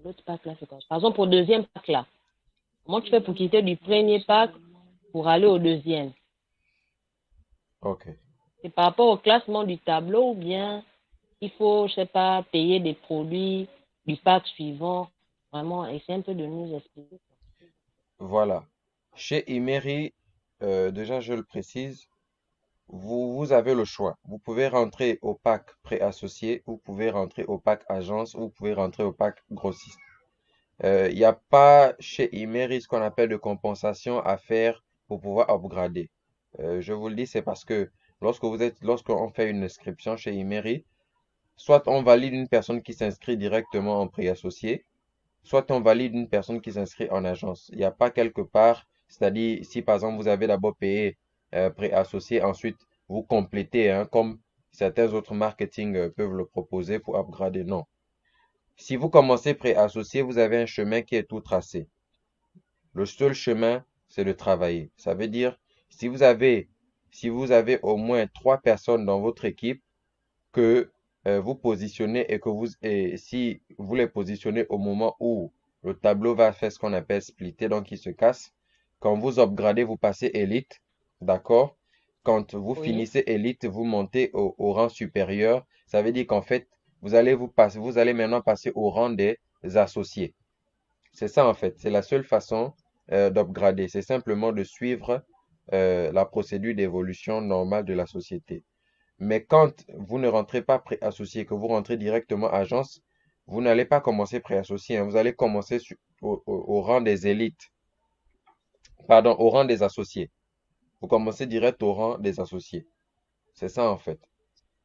l'autre pack là, c'est quoi? Par exemple, au deuxième pack là. Comment tu fais pour quitter du premier pack pour aller au deuxième? OK. C'est par rapport au classement du tableau ou bien il faut, je sais pas, payer des produits du pack suivant. Vraiment, essayer un peu de nous expliquer. Voilà. Chez Imery, déjà, je le précise, vous avez le choix. Vous pouvez rentrer au pack pré-associé, vous pouvez rentrer au pack agence, ou vous pouvez rentrer au pack grossiste. Il n'y a pas chez Imeris ce qu'on appelle de compensation à faire pour pouvoir upgrader. Je vous le dis, c'est parce que lorsqu'on fait une inscription chez Imery, soit on valide une personne qui s'inscrit directement en pré-associé, soit on valide une personne qui s'inscrit en agence. Il n'y a pas quelque part, c'est-à-dire si par exemple vous avez d'abord payé pré-associé, ensuite vous complétez, hein, comme certains autres marketing peuvent le proposer pour upgrader. Non. Si vous commencez pré-associé, vous avez un chemin qui est tout tracé. Le seul chemin, c'est de travailler. Ça veut dire, si vous avez, si vous avez au moins 3 personnes dans votre équipe que vous positionnez et si vous les positionnez au moment où le tableau va faire ce qu'on appelle splitter, donc il se casse. Quand vous upgradez, vous passez élite, d'accord? Quand vous Oui. finissez élite, vous montez au rang supérieur. Ça veut dire qu'en fait, vous allez maintenant passer au rang des associés. C'est ça en fait. C'est la seule façon d'upgrader. C'est simplement de suivre la procédure d'évolution normale de la société. Mais quand vous ne rentrez pas pré-associé, que vous rentrez directement agence, vous n'allez pas commencer pré-associé, hein. Vous allez commencer au rang des élites. Pardon, au rang des associés. Vous commencez direct au rang des associés. C'est ça en fait.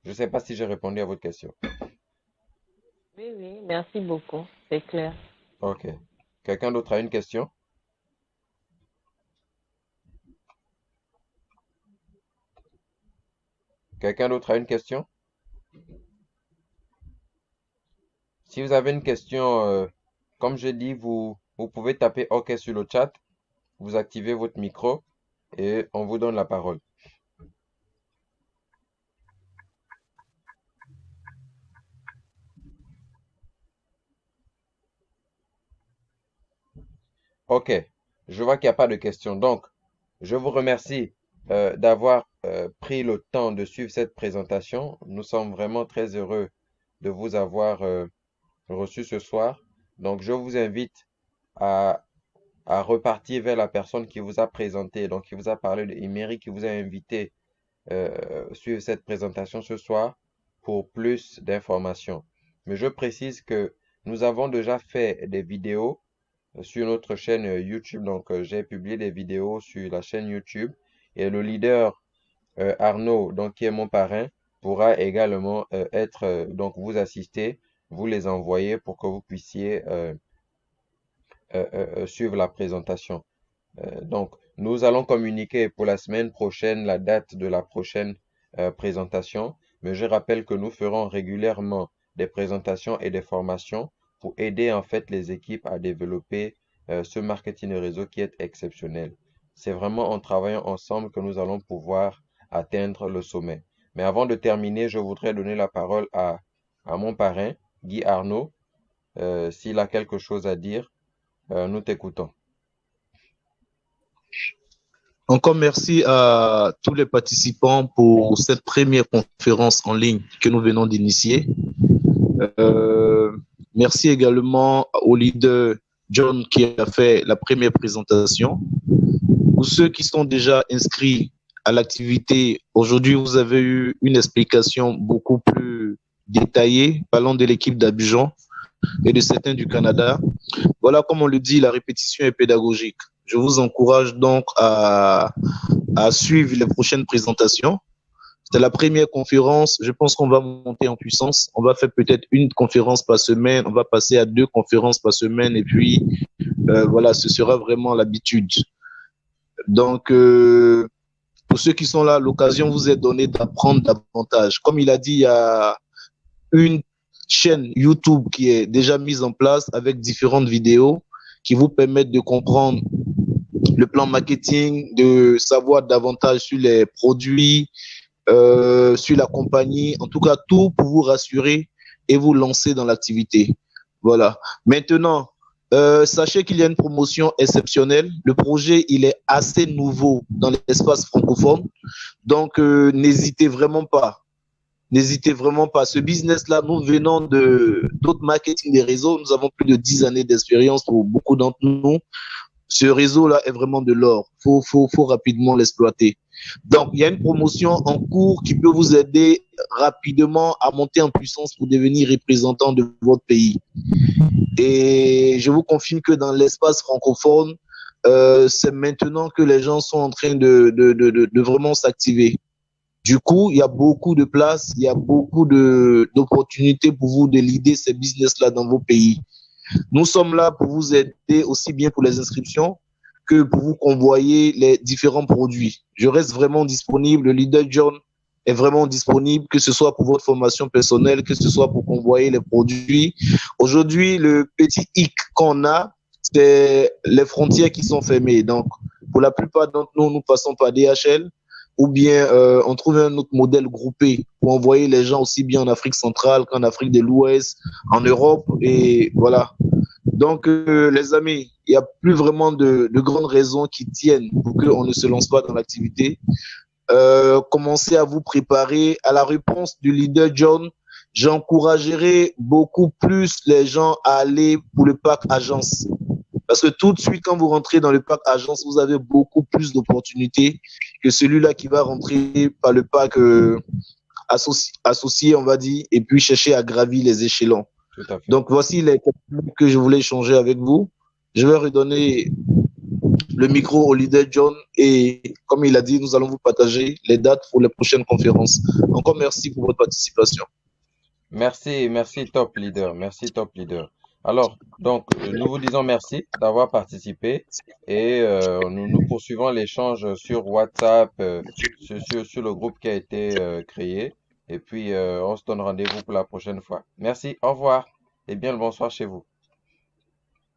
Je ne sais pas si j'ai répondu à votre question. Oui, oui, merci beaucoup. C'est clair. Ok. Quelqu'un d'autre a une question? Quelqu'un d'autre a une question? Si vous avez une question, comme je dis, vous pouvez taper OK sur le chat, vous activez votre micro et on vous donne la parole. OK, je vois qu'il n'y a pas de questions. Donc, je vous remercie d'avoir pris le temps de suivre cette présentation. Nous sommes vraiment très heureux de vous avoir reçu ce soir. Donc, je vous invite à, à repartir vers la personne qui vous a présenté, donc qui vous a parlé de Emery, qui vous a invité suivre cette présentation ce soir pour plus d'informations. Mais je précise que nous avons déjà fait des vidéos sur notre chaîne YouTube. Donc, j'ai publié des vidéos sur la chaîne YouTube et le leader Arnaud, donc qui est mon parrain, pourra également donc vous assister, vous les envoyer pour que vous puissiez suivre la présentation. Donc, nous allons communiquer pour la semaine prochaine la date de la prochaine présentation, mais je rappelle que nous ferons régulièrement des présentations et des formations pour aider en fait les équipes à développer ce marketing de réseau qui est exceptionnel. C'est vraiment en travaillant ensemble que nous allons pouvoir atteindre le sommet. Mais avant de terminer, je voudrais donner la parole à mon parrain, Guy Arnaud. S'il a quelque chose à dire, nous t'écoutons. Encore merci à tous les participants pour cette première conférence en ligne que nous venons d'initier. Merci également au leader John qui a fait la première présentation. Pour ceux qui sont déjà inscrits à l'activité, aujourd'hui vous avez eu une explication beaucoup plus détaillée parlant de l'équipe d'Abidjan et de certains du Canada. Voilà, comme on le dit, la répétition est pédagogique. Je vous encourage donc à suivre les prochaines présentations. C'était la première conférence. Je pense qu'on va monter en puissance. On va faire peut-être une conférence par semaine. On va passer à 2 conférences par semaine. Et puis, voilà, ce sera vraiment l'habitude. Donc, pour ceux qui sont là, l'occasion vous est donnée d'apprendre davantage. Comme il a dit, il y a une chaîne YouTube qui est déjà mise en place avec différentes vidéos qui vous permettent de comprendre le plan marketing, de savoir davantage sur les produits, sur la compagnie, en tout cas tout pour vous rassurer et vous lancer dans l'activité. Voilà. Maintenant, sachez qu'il y a une promotion exceptionnelle. Le projet, il est assez nouveau dans l'espace francophone. Donc, n'hésitez vraiment pas. N'hésitez vraiment pas. Ce business-là, nous venons d'autres marketing des réseaux. Nous avons plus de 10 années d'expérience pour beaucoup d'entre nous. Ce réseau-là est vraiment de l'or. Faut rapidement l'exploiter. Donc, il y a une promotion en cours qui peut vous aider rapidement à monter en puissance pour devenir représentant de votre pays. Et je vous confirme que dans l'espace francophone, c'est maintenant que les gens sont en train de vraiment s'activer. Du coup, il y a beaucoup de place, il y a beaucoup d'opportunités pour vous de leader ces business-là dans vos pays. Nous sommes là pour vous aider aussi bien pour les inscriptions que pour vous convoyer les différents produits. Je reste vraiment disponible. Le leader John est vraiment disponible, que ce soit pour votre formation personnelle, que ce soit pour convoyer les produits. Aujourd'hui, le petit hic qu'on a, c'est les frontières qui sont fermées. Donc, pour la plupart d'entre nous, nous passons par DHL ou bien on trouve un autre modèle groupé pour envoyer les gens aussi bien en Afrique centrale qu'en Afrique de l'Ouest, en Europe et voilà. Donc, les amis, il n'y a plus vraiment de grandes raisons qui tiennent pour qu'on ne se lance pas dans l'activité. Commencez à vous préparer à la réponse du leader John. J'encouragerai beaucoup plus les gens à aller pour le pack agence. Parce que tout de suite, quand vous rentrez dans le pack agence, vous avez beaucoup plus d'opportunités que celui-là qui va rentrer par le pack associé, on va dire, et puis chercher à gravir les échelons. Tout à fait. Donc, voici les points que je voulais échanger avec vous. Je vais redonner le micro au leader John et, comme il a dit, nous allons vous partager les dates pour les prochaines conférences. Encore merci pour votre participation. Merci, merci top leader, merci top leader. Alors, donc, nous vous disons merci d'avoir participé et nous poursuivons l'échange sur WhatsApp, sur le groupe qui a été créé. Et puis, on se donne rendez-vous pour la prochaine fois. Merci, au revoir et bien le bonsoir chez vous.